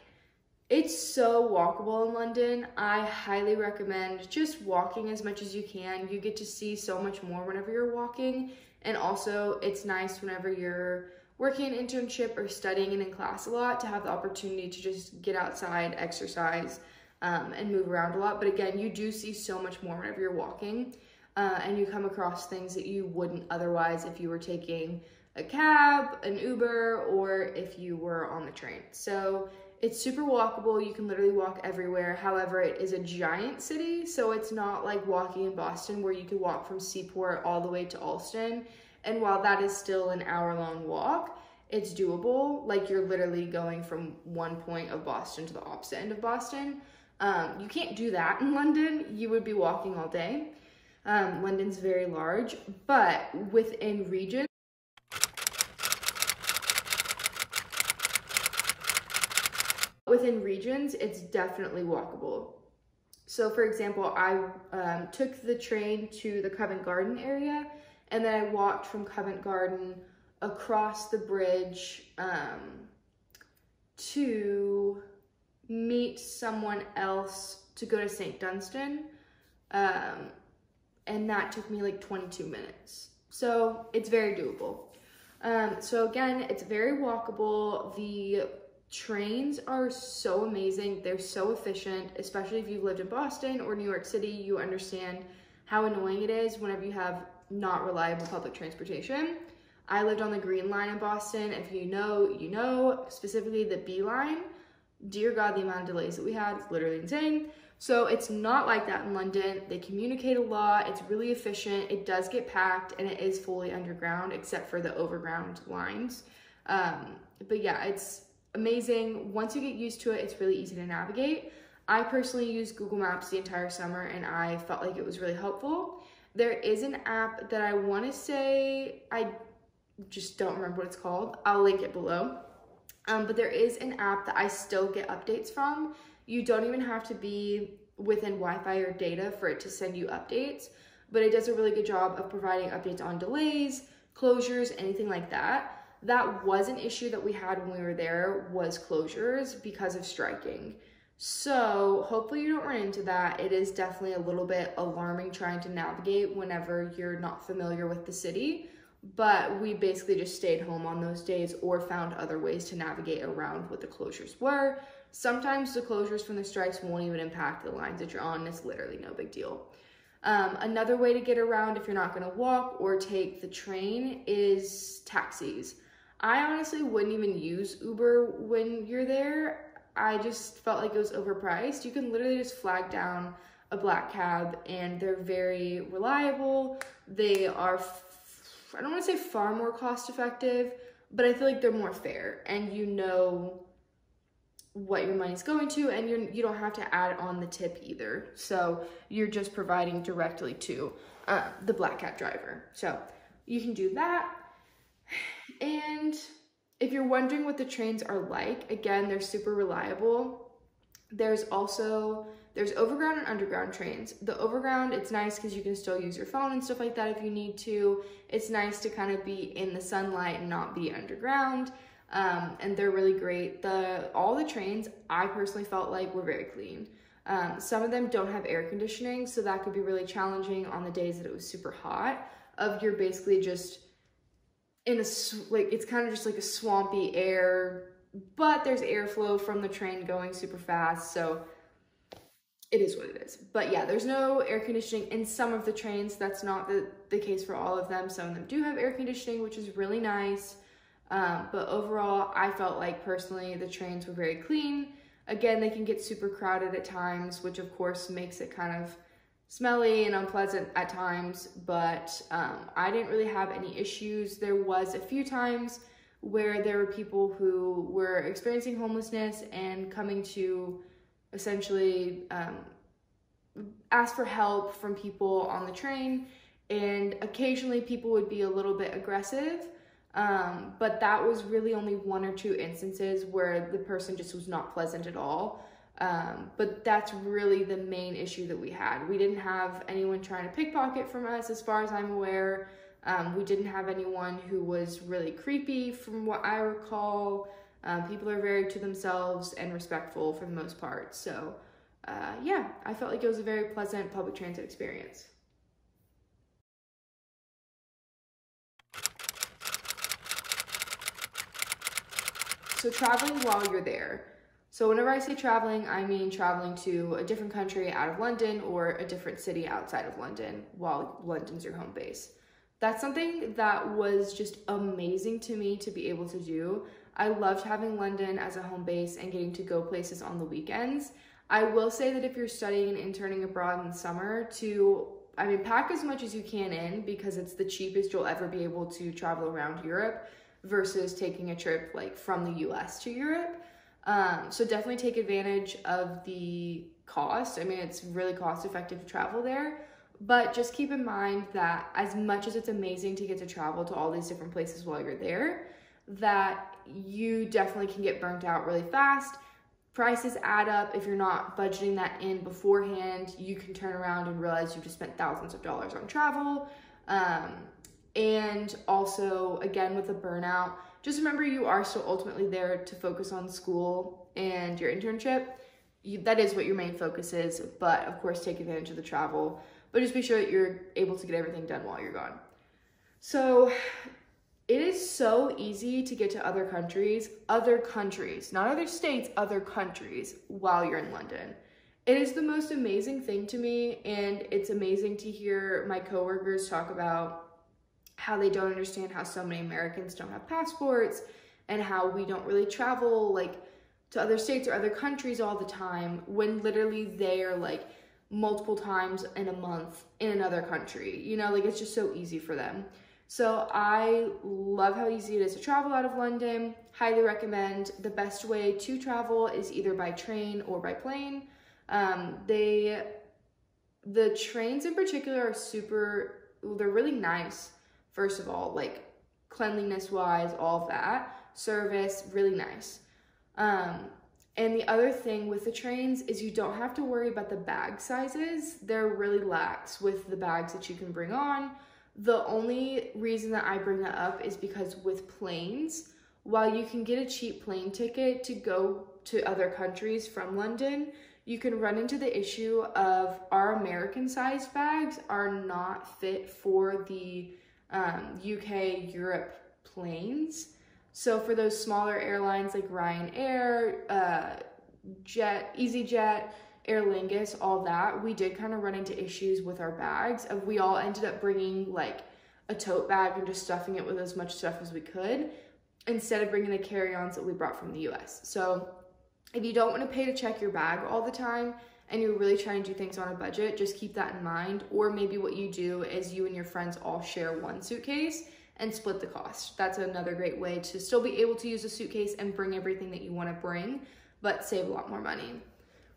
It's so walkable in London. I highly recommend just walking as much as you can. You get to see so much more whenever you're walking. And also, it's nice whenever you're working an internship or studying and in class a lot to have the opportunity to just get outside, exercise, and move around a lot. But again, you do see so much more whenever you're walking, and you come across things that you wouldn't otherwise if you were taking a cab, an Uber, or if you were on the train. So it's super walkable. You can literally walk everywhere. However, it is a giant city, so it's not like walking in Boston where you could walk from Seaport all the way to Allston. And while that is still an hour-long walk, it's doable. Like, you're literally going from one point of Boston to the opposite end of Boston. You can't do that in London. You would be walking all day. London's very large, but within regions, it's definitely walkable. So for example, I took the train to the Covent Garden area, and then I walked from Covent Garden across the bridge to meet someone else to go to St. Dunstan, and that took me like 22 minutes. So it's very doable. So again, it's very walkable. The trains are so amazing. They're so efficient, especially if you've lived in Boston or New York City. You understand how annoying it is whenever you have not reliable public transportation. I lived on the Green Line in Boston. If you know, you know, specifically the B line. Dear God, the amount of delays that we had is literally insane. So it's not like that in London. They communicate a lot. It's really efficient. It does get packed, and it is fully underground except for the overground lines. But yeah, it's amazing. Once you get used to it, it's really easy to navigate. I personally used Google Maps the entire summer, and I felt like it was really helpful. There is an app that I want to say, I just don't remember what it's called. I'll link it below. But there is an app that I still get updates from. You don't even have to be within Wi-Fi or data for it to send you updates, but it does a really good job of providing updates on delays, closures, anything like that. That was an issue that we had when we were there, was closures because of striking. So hopefully you don't run into that. It is definitely a little bit alarming trying to navigate whenever you're not familiar with the city, but we basically just stayed home on those days or found other ways to navigate around what the closures were. Sometimes the closures from the strikes won't even impact the lines that you're on. It's literally no big deal. Another way to get around if you're not going to walk or take the train is taxis. I honestly wouldn't even use Uber when you're there. I just felt like it was overpriced. You can literally just flag down a black cab, and they're very reliable. They are, I don't want to say far more cost effective, but I feel like they're more fair, and you know what your money's going to, and you don't have to add on the tip either. So you're just providing directly to the black cab driver. So you can do that. And if you're wondering what the trains are like, again, they're super reliable. There's overground and underground trains. The overground, it's nice because you can still use your phone and stuff like that if you need to. It's nice to kind of be in the sunlight and not be underground. And they're really great. All the trains, I personally felt like, were very clean. Some of them don't have air conditioning, so that could be really challenging on the days that it was super hot. You're basically just in it's kind of just like a swampy air, but there's airflow from the train going super fast, so it is what it is. But yeah, there's no air conditioning in some of the trains. That's not the case for all of them. Some of them do have air conditioning, which is really nice. But overall, I felt like personally the trains were very clean. Again, they can get super crowded at times, which of course makes it kind of smelly and unpleasant at times, but I didn't really have any issues. There was a few times where there were people who were experiencing homelessness and coming to essentially ask for help from people on the train, and occasionally people would be a little bit aggressive. But that was really only 1 or 2 instances where the person just was not pleasant at all. But that's really the main issue that we had. We didn't have anyone trying to pickpocket from us, as far as I'm aware. We didn't have anyone who was really creepy, from what I recall. People are very to themselves and respectful for the most part. So, yeah, I felt like it was a very pleasant public transit experience. So traveling while you're there. So whenever I say traveling, I mean traveling to a different country out of London or a different city outside of London while London's your home base. That's something that was just amazing to me to be able to do. I loved having London as a home base and getting to go places on the weekends. I will say that if you're studying and interning abroad in the summer, pack as much as you can in, because it's the cheapest you'll ever be able to travel around Europe versus taking a trip like from the US to Europe. So definitely take advantage of the cost. I mean, it's really cost effective to travel there, but just keep in mind that as much as it's amazing to get to travel to all these different places while you're there, that you definitely can get burnt out really fast. Prices add up. If you're not budgeting that in beforehand, you can turn around and realize you've just spent thousands of dollars on travel. And also, again, with the burnout, just remember you are still ultimately there to focus on school and your internship. That is what your main focus is, but of course take advantage of the travel, but just be sure that you're able to get everything done while you're gone. So it is so easy to get to other countries, not other states, other countries while you're in London. It is the most amazing thing to me, and it's amazing to hear my coworkers talk about how they don't understand how so many Americans don't have passports and how we don't really travel like to other states or other countries all the time, when literally they are like multiple times in a month in another country. You know, like it's just so easy for them. So I love how easy it is to travel out of London. Highly recommend. The best way to travel is either by train or by plane. The trains in particular are they're really nice. First of all, like cleanliness wise, all of that, service, really nice. And the other thing with the trains is you don't have to worry about the bag sizes. They're really lax with the bags that you can bring on. The only reason that I bring that up is because with planes, while you can get a cheap plane ticket to go to other countries from London, you can run into the issue of our American sized bags are not fit for the UK, Europe planes. So for those smaller airlines like Ryanair, EasyJet, Aer Lingus, all that, we did kind of run into issues with our bags. We all ended up bringing like a tote bag and just stuffing it with as much stuff as we could, instead of bringing the carry-ons that we brought from the US. So if you don't want to pay to check your bag all the time and you're really trying to do things on a budget, just keep that in mind. Or maybe what you do is you and your friends all share one suitcase and split the cost. That's another great way to still be able to use a suitcase and bring everything that you want to bring, but save a lot more money.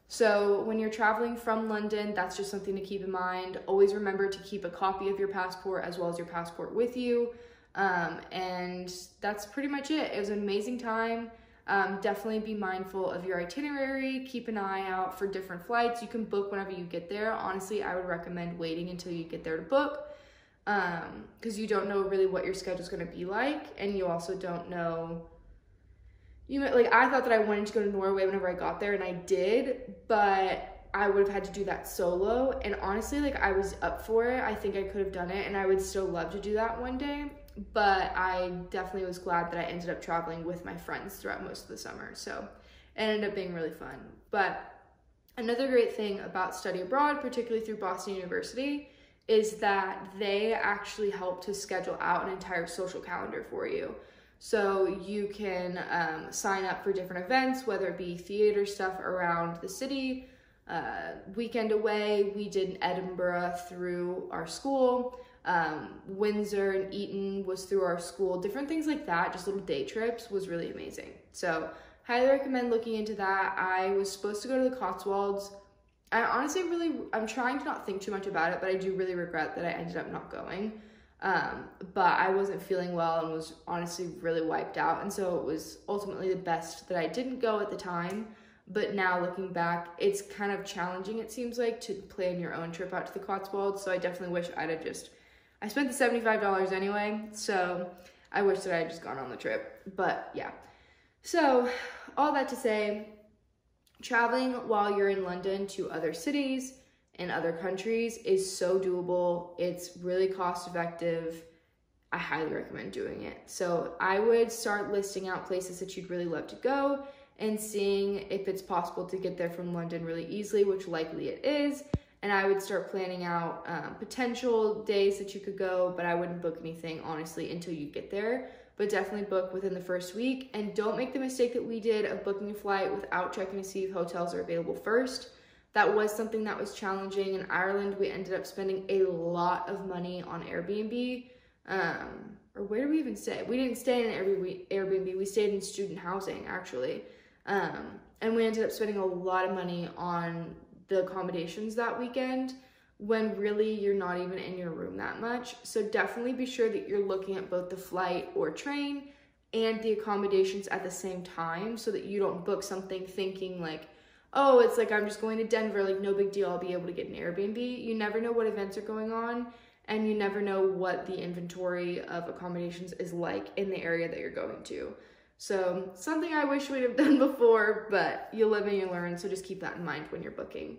So when you're traveling from London, that's just something to keep in mind. Always remember to keep a copy of your passport as well as your passport with you. And that's pretty much it. It was an amazing time. Definitely be mindful of your itinerary. Keep an eye out for different flights. You can book whenever you get there. Honestly, I would recommend waiting until you get there to book, because you don't know really what your schedule is going to be like, and you also don't know. Like, I thought that I wanted to go to Norway whenever I got there, and I did, but I would have had to do that solo. And honestly, like, I was up for it. I think I could have done it, and I would still love to do that one day. But I definitely was glad that I ended up traveling with my friends throughout most of the summer. So it ended up being really fun. But another great thing about study abroad, particularly through Boston University, is that they actually help to schedule out an entire social calendar for you. So you can sign up for different events, whether it be theater stuff around the city, weekend away. We did Edinburgh through our school. Windsor and Eton was through our school. Different things like that, just little day trips, was really amazing. So highly recommend looking into that. I was supposed to go to the Cotswolds. I'm trying to not think too much about it, but I do really regret that I ended up not going. But I wasn't feeling well and was honestly really wiped out. And so it was ultimately the best that I didn't go at the time. But now looking back, it's kind of challenging, it seems like, to plan your own trip out to the Cotswolds. So I definitely wish I spent the $75 anyway. So I wish that I had just gone on the trip, but yeah. So all that to say, traveling while you're in London to other cities and other countries is so doable. It's really cost effective. I highly recommend doing it. So I would start listing out places that you'd really love to go and seeing if it's possible to get there from London really easily, which likely it is. And I would start planning out potential days that you could go, but I wouldn't book anything, honestly, until you get there. But definitely book within the first week. And don't make the mistake that we did of booking a flight without checking to see if hotels are available first. That was something that was challenging. In Ireland, we ended up spending a lot of money on Airbnb. Or where did we even stay? We didn't stay in an Airbnb. We stayed in student housing, actually. And we ended up spending a lot of money on the accommodations that weekend when really you're not even in your room that much. So definitely be sure that you're looking at both the flight or train and the accommodations at the same time, so that you don't book something thinking like, oh, it's like I'm just going to Denver, like no big deal, I'll be able to get an Airbnb. You never know what events are going on, and you never know what the inventory of accommodations is like in the area that you're going to. So something I wish we'd have done before, but you live and you learn, so just keep that in mind when you're booking.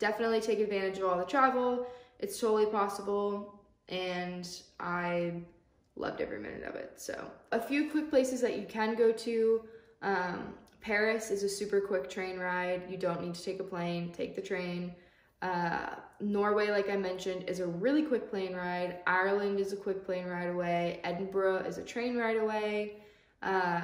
Definitely take advantage of all the travel. It's totally possible, and I loved every minute of it. So a few quick places that you can go to. Paris is a super quick train ride. You don't need to take a plane, take the train. Norway, like I mentioned, is a really quick plane ride. Ireland is a quick plane ride away. Edinburgh is a train ride away.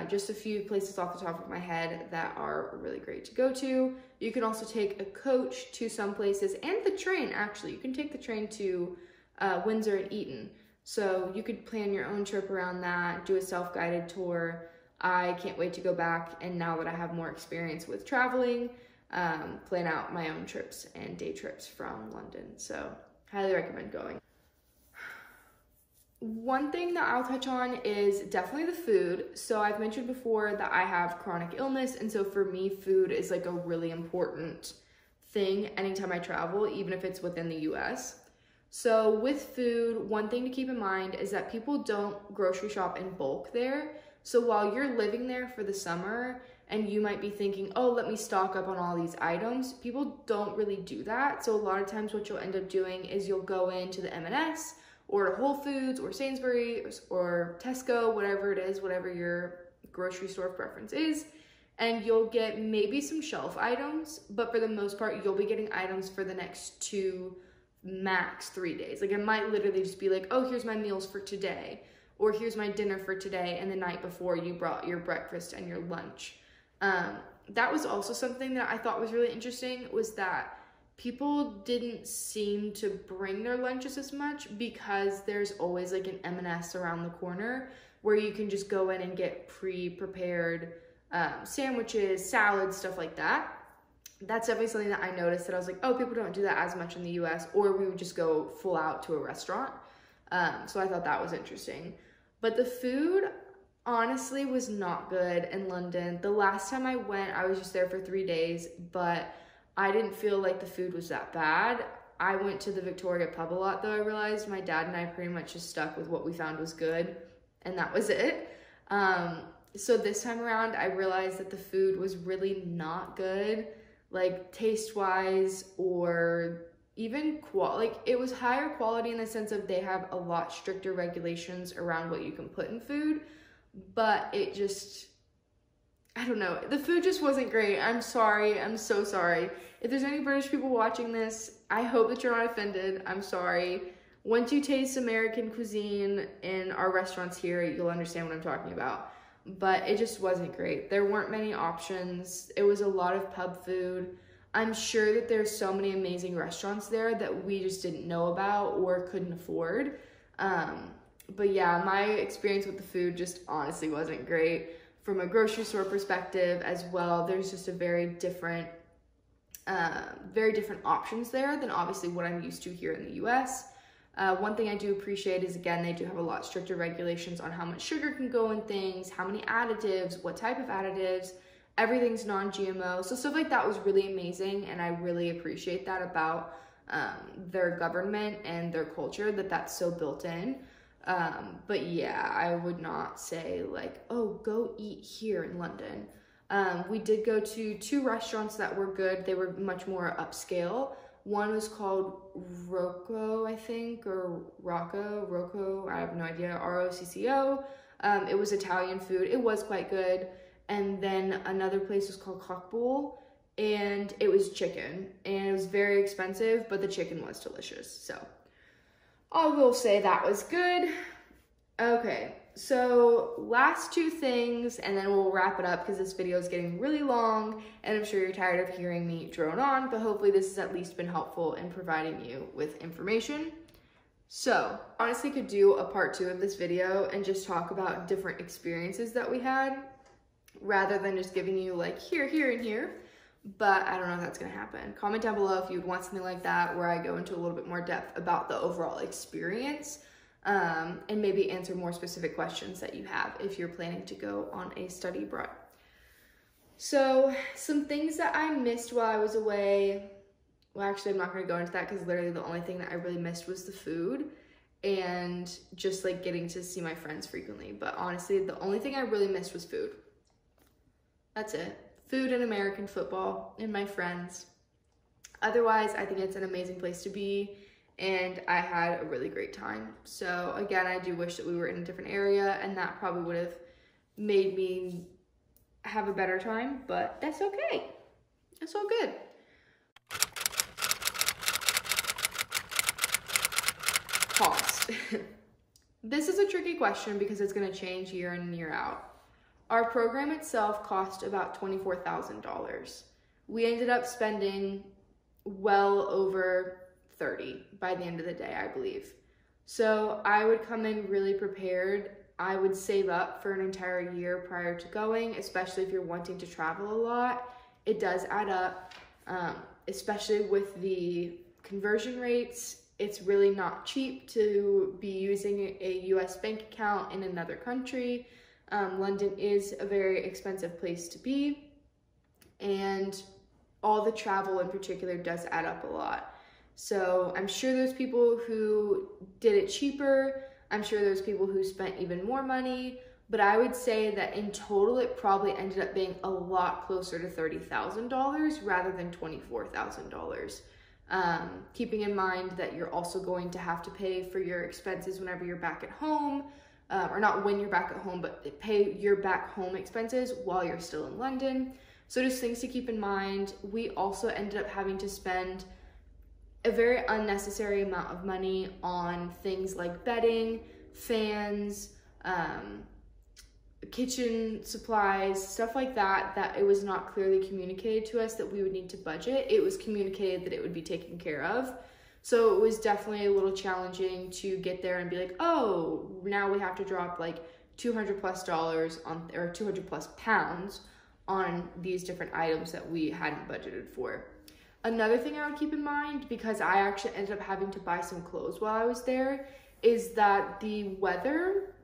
Just a few places off the top of my head that are really great to go to. You can also take a coach to some places, and the train, actually. You can take the train to Windsor and Eton. So you could plan your own trip around that, do a self-guided tour. I can't wait to go back, and now that I have more experience with traveling, plan out my own trips and day trips from London. So highly recommend going. One thing that I'll touch on is definitely the food. So I've mentioned before that I have chronic illness, and so for me, food is like a really important thing anytime I travel, even if it's within the US. So with food, one thing to keep in mind is that people don't grocery shop in bulk there. So while you're living there for the summer and you might be thinking, oh, let me stock up on all these items, people don't really do that. So a lot of times what you'll end up doing is you'll go into the M&S or to Whole Foods or Sainsbury's or Tesco, whatever it is, whatever your grocery store preference is, and you'll get maybe some shelf items, but for the most part, you'll be getting items for the next 2, max 3 days. Like, it might literally just be like, oh, here's my meals for today, or here's my dinner for today, and the night before you brought your breakfast and your lunch. that was also something that I thought was really interesting, was that people didn't seem to bring their lunches as much because there's always like an M&S around the corner where you can just go in and get pre-prepared sandwiches, salads, stuff like that. That's definitely something that I noticed, that I was like, oh, people don't do that as much in the US, or we would just go full out to a restaurant. So I thought that was interesting. But the food honestly was not good in London. The last time I went, I was just there for 3 days, but I didn't feel like the food was that bad. I went to the Victoria pub a lot though. I realized my dad and I pretty much just stuck with what we found was good, and that was it. So this time around, I realized that the food was really not good, like taste-wise, or even like it was higher quality in the sense of they have a lot stricter regulations around what you can put in food, but it just, I don't know, the food just wasn't great. I'm sorry, I'm so sorry. If there's any British people watching this, I hope that you're not offended. I'm sorry. Once you taste American cuisine in our restaurants here, you'll understand what I'm talking about. But it just wasn't great. There weren't many options. It was a lot of pub food. I'm sure that there's so many amazing restaurants there that we just didn't know about or couldn't afford. But yeah, my experience with the food just honestly wasn't great. From a grocery store perspective as well, there's just a very different options there than obviously what I'm used to here in the US. One thing I do appreciate is, again, they do have a lot stricter regulations on how much sugar can go in things, how many additives, what type of additives, everything's non-GMO. So stuff like that was really amazing, and I really appreciate that about their government and their culture, that that's so built in. But yeah, I would not say like, oh, go eat here in London. We did go to 2 restaurants that were good. They were much more upscale. One was called Rocco, I think, or Rocco, I have no idea, ROCCO. It was Italian food. It was quite good. And then another place was called Cockbowl, and it was chicken. And it was very expensive, but the chicken was delicious. So I will say that was good. Okay, so last 2 things, and then we'll wrap it up because this video is getting really long, and I'm sure you're tired of hearing me drone on, but hopefully this has at least been helpful in providing you with information. So, honestly could do a part 2 of this video and just talk about different experiences that we had, rather than just giving you like here, here, and here. But I don't know if that's gonna happen. Comment down below if you'd want something like that, where I go into a little bit more depth about the overall experience, and maybe answer more specific questions that you have if you're planning to go on a study abroad. So some things that I missed while I was away, well, actually I'm not gonna go into that because literally the only thing that I really missed was the food and just like getting to see my friends frequently. But honestly, the only thing I really missed was food. That's it. Food and American football and my friends. Otherwise, I think it's an amazing place to be, and I had a really great time. So again, I do wish that we were in a different area, and that probably would have made me have a better time, but that's okay. It's all good. Cost. This is a tricky question because it's going to change year in and year out. Our program itself cost about $24,000. We ended up spending well over 30 by the end of the day, I believe. So I would come in really prepared. I would save up for an entire year prior to going, especially if you're wanting to travel a lot. It does add up, especially with the conversion rates. It's really not cheap to be using a US bank account in another country. London is a very expensive place to be, and all the travel in particular does add up a lot. So I'm sure there's people who did it cheaper. I'm sure there's people who spent even more money, but I would say that in total, it probably ended up being a lot closer to $30,000 rather than $24,000. Keeping in mind that you're also going to have to pay for your expenses whenever you're back at home, or not when you're back at home, but pay your back home expenses while you're still in London. So just things to keep in mind. We also ended up having to spend a very unnecessary amount of money on things like bedding, fans, kitchen supplies, stuff like that, that it was not clearly communicated to us that we would need to budget. It was communicated that it would be taken care of. So it was definitely a little challenging to get there and be like, oh, now we have to drop like $200+ on, or 200+ pounds on these different items that we hadn't budgeted for. Another thing I would keep in mind, because I actually ended up having to buy some clothes while I was there, is that the weather,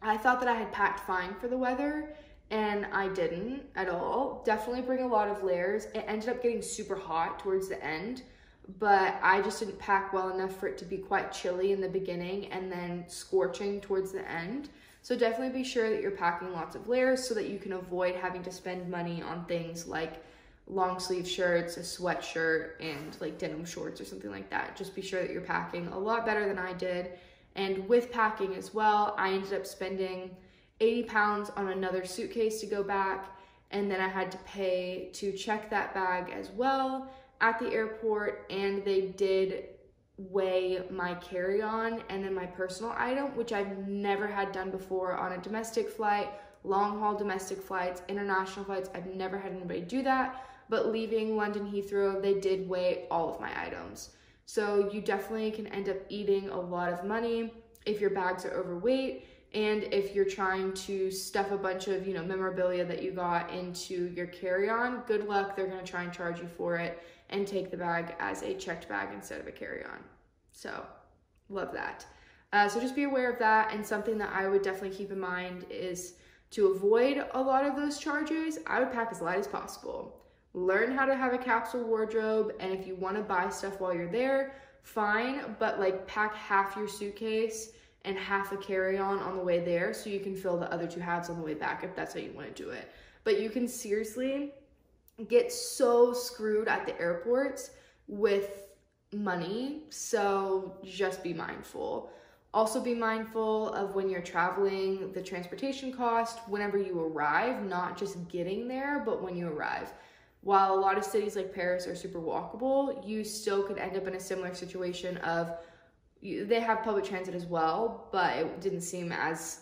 I thought that I had packed fine for the weather, and I didn't at all. Definitely bring a lot of layers. It ended up getting super hot towards the end, but I just didn't pack well enough for it to be quite chilly in the beginning and then scorching towards the end. So definitely be sure that you're packing lots of layers so that you can avoid having to spend money on things like long sleeve shirts, a sweatshirt, and like denim shorts or something like that. Just be sure that you're packing a lot better than I did. And with packing as well, I ended up spending 80 pounds on another suitcase to go back, and then I had to pay to check that bag as well at the airport, and they did weigh my carry-on and then my personal item, which I've never had done before on a domestic flight, long-haul domestic flights, international flights. I've never had anybody do that, but leaving London Heathrow, they did weigh all of my items. So you definitely can end up eating a lot of money if your bags are overweight, and if you're trying to stuff a bunch of, you know, memorabilia that you got into your carry-on, good luck. They're going to try and charge you for it and take the bag as a checked bag instead of a carry-on. So love that. So just be aware of that. And something that I would definitely keep in mind is to avoid a lot of those charges, I would pack as light as possible. Learn how to have a capsule wardrobe, and if you want to buy stuff while you're there, fine, but like pack half your suitcase and half a carry-on on the way there so you can fill the other 2 halves on the way back if that's how you want to do it. But you can seriously get so screwed at the airports with money, so just be mindful. Also be mindful of when you're traveling, the transportation cost whenever you arrive, not just getting there, but when you arrive. While a lot of cities like Paris are super walkable, you still could end up in a similar situation of, they have public transit as well, but it didn't seem as,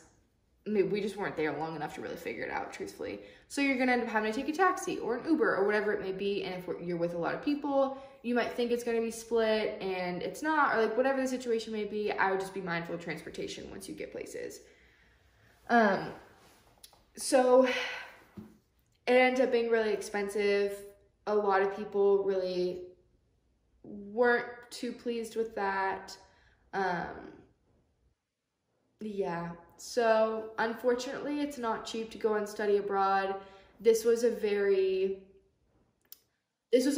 I mean, we just weren't there long enough to really figure it out, truthfully. So you're gonna end up having to take a taxi or an Uber or whatever it may be, and if you're with a lot of people, you might think it's gonna be split and it's not, or like whatever the situation may be. I would just be mindful of transportation once you get places. So it ended up being really expensive. A lot of people really weren't too pleased with that. Yeah, so unfortunately it's not cheap to go and study abroad. This was a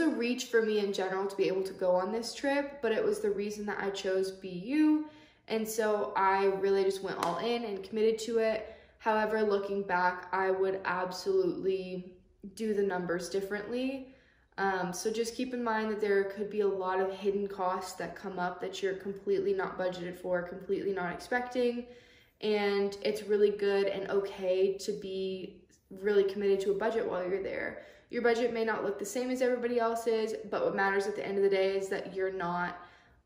reach for me in general to be able to go on this trip, but it was the reason that I chose BU, and so I really just went all in and committed to it. However, looking back, I would absolutely do the numbers differently. So just keep in mind that there could be a lot of hidden costs that come up that you're completely not budgeted for, completely not expecting. And it's really good and okay to be really committed to a budget while you're there. Your budget may not look the same as everybody else's, but what matters at the end of the day is that you're not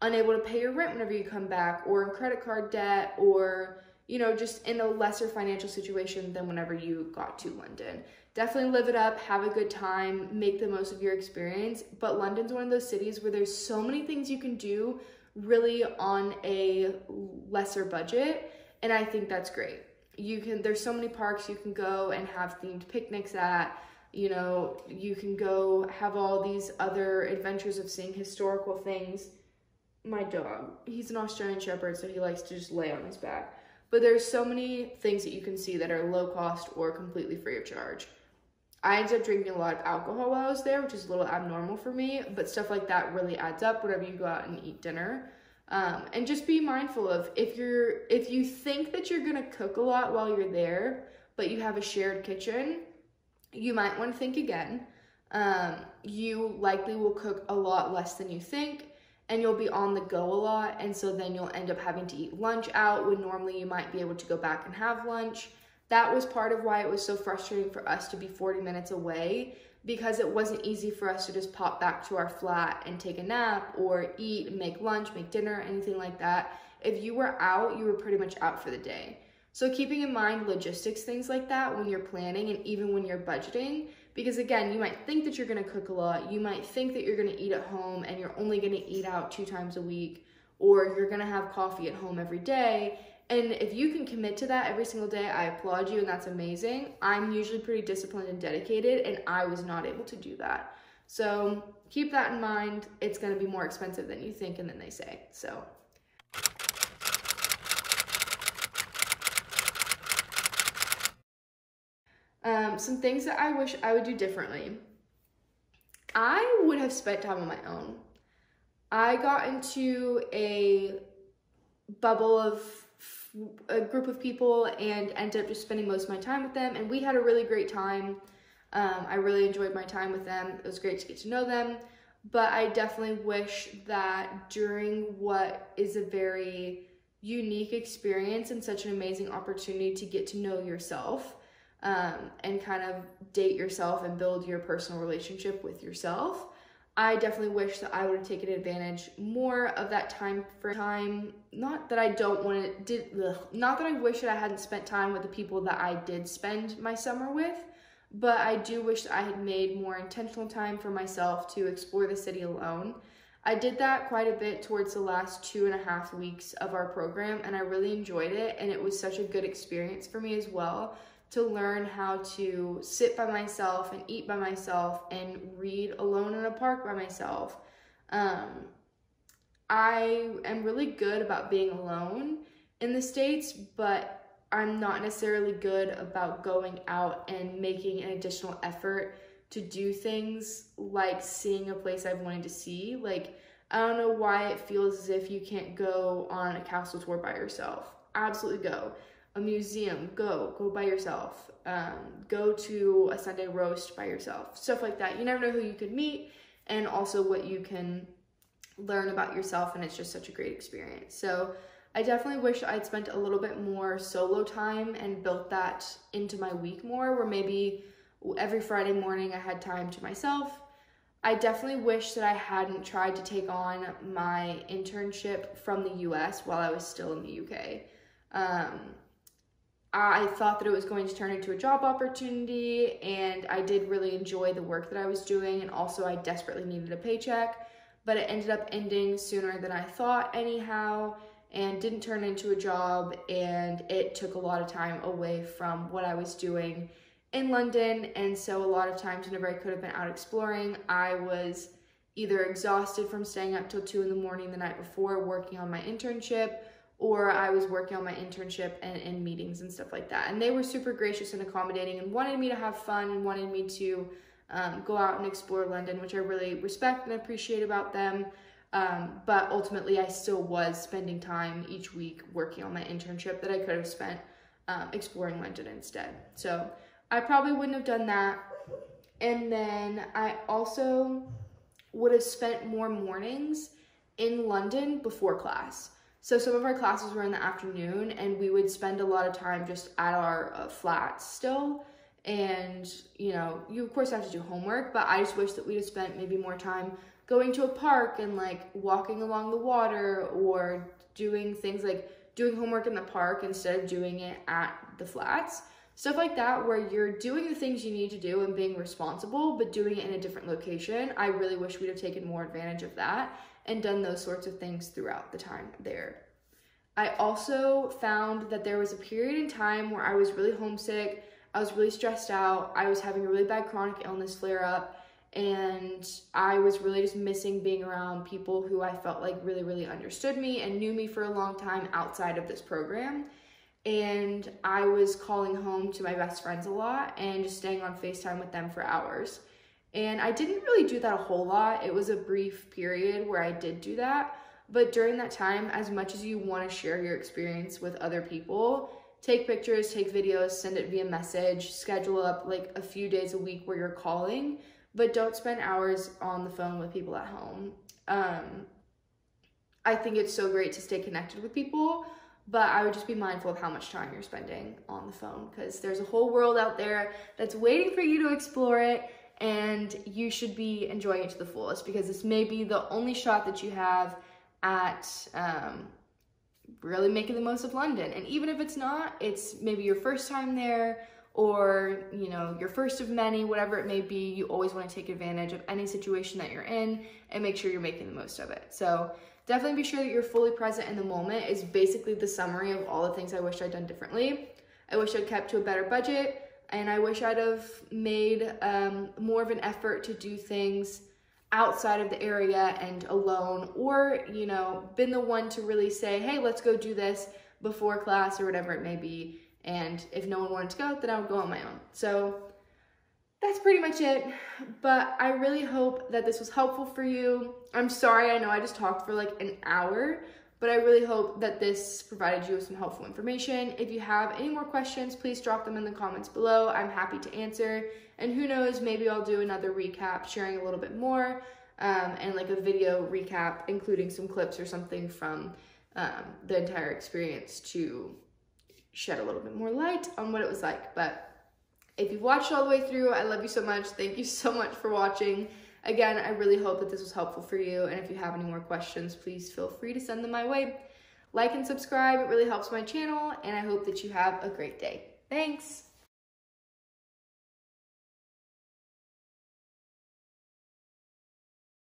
unable to pay your rent whenever you come back, or in credit card debt, or, you know, just in a lesser financial situation than whenever you got to London. Definitely live it up, have a good time, make the most of your experience. But London's one of those cities where there's so many things you can do really on a lesser budget, and I think that's great. There's so many parks you can go and have themed picnics at. You know, you can go have all these other adventures of seeing historical things. My dog, he's an Australian Shepherd, so he likes to just lay on his back. But there's so many things that you can see that are low cost or completely free of charge. I ended up drinking a lot of alcohol while I was there, which is a little abnormal for me, but stuff like that really adds up whenever you go out and eat dinner. And just be mindful of, if you think that you're gonna cook a lot while you're there, but you have a shared kitchen, you might want to think again. You likely will cook a lot less than you think, and you'll be on the go a lot, and so then you'll end up having to eat lunch out when normally you might be able to go back and have lunch. That was part of why it was so frustrating for us to be 40 minutes away, because it wasn't easy for us to just pop back to our flat and take a nap or eat, make lunch, make dinner, anything like that. If you were out, you were pretty much out for the day. So keeping in mind logistics, things like that when you're planning and even when you're budgeting, because again, you might think that you're gonna cook a lot, you might think that you're gonna eat at home and you're only gonna eat out 2 times a week, or you're gonna have coffee at home every day. And if you can commit to that every single day, I applaud you and that's amazing. I'm usually pretty disciplined and dedicated and I was not able to do that. So keep that in mind. It's gonna be more expensive than you think and than they say, so. Some things that I wish I would do differently. I would have spent time on my own. I got into a bubble of a group of people and ended up just spending most of my time with them, and we had a really great time. I really enjoyed my time with them. It was great to get to know them, but I definitely wish that during what is a very unique experience and such an amazing opportunity to get to know yourself, and kind of date yourself and build your personal relationship with yourself. I definitely wish that I would have taken advantage more of that time for time. Not that I wish that I hadn't spent time with the people that I did spend my summer with, but I do wish that I had made more intentional time for myself to explore the city alone. I did that quite a bit towards the last 2.5 weeks of our program, and I really enjoyed it, and it was such a good experience for me as well, to learn how to sit by myself and eat by myself and read alone in a park by myself. I am really good about being alone in the States, but I'm not necessarily good about going out and making an additional effort to do things like seeing a place I've wanted to see. Like, I don't know why it feels as if you can't go on a castle tour by yourself. Absolutely go. A museum, go by yourself. Go to a Sunday roast by yourself, stuff like that. You never know who you could meet and also what you can learn about yourself, and it's just such a great experience. So I definitely wish I'd spent a little bit more solo time and built that into my week more, where maybe every Friday morning I had time to myself. I definitely wish that I hadn't tried to take on my internship from the US while I was still in the UK. I thought that it was going to turn into a job opportunity, and I did really enjoy the work that I was doing, and also I desperately needed a paycheck, but it ended up ending sooner than I thought anyhow, and didn't turn into a job, and it took a lot of time away from what I was doing in London. And so a lot of times whenever I could have been out exploring, I was either exhausted from staying up till 2 in the morning the night before working on my internship, or I was working on my internship and in meetings and stuff like that. And they were super gracious and accommodating and wanted me to have fun and wanted me to go out and explore London, which I really respect and appreciate about them. But ultimately, I still was spending time each week working on my internship that I could have spent exploring London instead. So I probably wouldn't have done that. And then I also would have spent more mornings in London before class. So some of our classes were in the afternoon, and we would spend a lot of time just at our flats still. And, you know, you of course have to do homework, but I just wish that we'd have spent maybe more time going to a park and like walking along the water, or doing things like doing homework in the park instead of doing it at the flats. Stuff like that, where you're doing the things you need to do and being responsible, but doing it in a different location. I really wish we'd have taken more advantage of that and done those sorts of things throughout the time there. I also found that there was a period in time where I was really homesick, I was really stressed out, I was having a really bad chronic illness flare up, and I was really just missing being around people who I felt like really, really understood me and knew me for a long time outside of this program. And I was calling home to my best friends a lot and just staying on FaceTime with them for hours. And I didn't really do that a whole lot. It was a brief period where I did do that. But during that time, as much as you want to share your experience with other people, take pictures, take videos, send it via message, schedule up like a few days a week where you're calling, but don't spend hours on the phone with people at home. I think it's so great to stay connected with people, but I would just be mindful of how much time you're spending on the phone, because there's a whole world out there that's waiting for you to explore it, and you should be enjoying it to the fullest, because this may be the only shot that you have at really making the most of London. And even if it's not, it's maybe your first time there, or you know, your first of many, whatever it may be. You always want to take advantage of any situation that you're in and make sure you're making the most of it. So definitely be sure that you're fully present in the moment is basically the summary of all the things I wish I'd done differently. I wish I'd kept to a better budget, and I wish I'd have made more of an effort to do things outside of the area and alone, or, you know, been the one to really say, hey, let's go do this before class or whatever it may be. And if no one wanted to go, then I would go on my own. So that's pretty much it. But I really hope that this was helpful for you. I'm sorry, I know I just talked for like an hour, but I really hope that this provided you with some helpful information. If you have any more questions, please drop them in the comments below. I'm happy to answer. And who knows, maybe I'll do another recap, sharing a little bit more, and like a video recap, including some clips or something from the entire experience to shed a little bit more light on what it was like. But if you've watched all the way through, I love you so much. Thank you so much for watching. Again, I really hope that this was helpful for you. And if you have any more questions, please feel free to send them my way. Like and subscribe, it really helps my channel. And I hope that you have a great day. Thanks.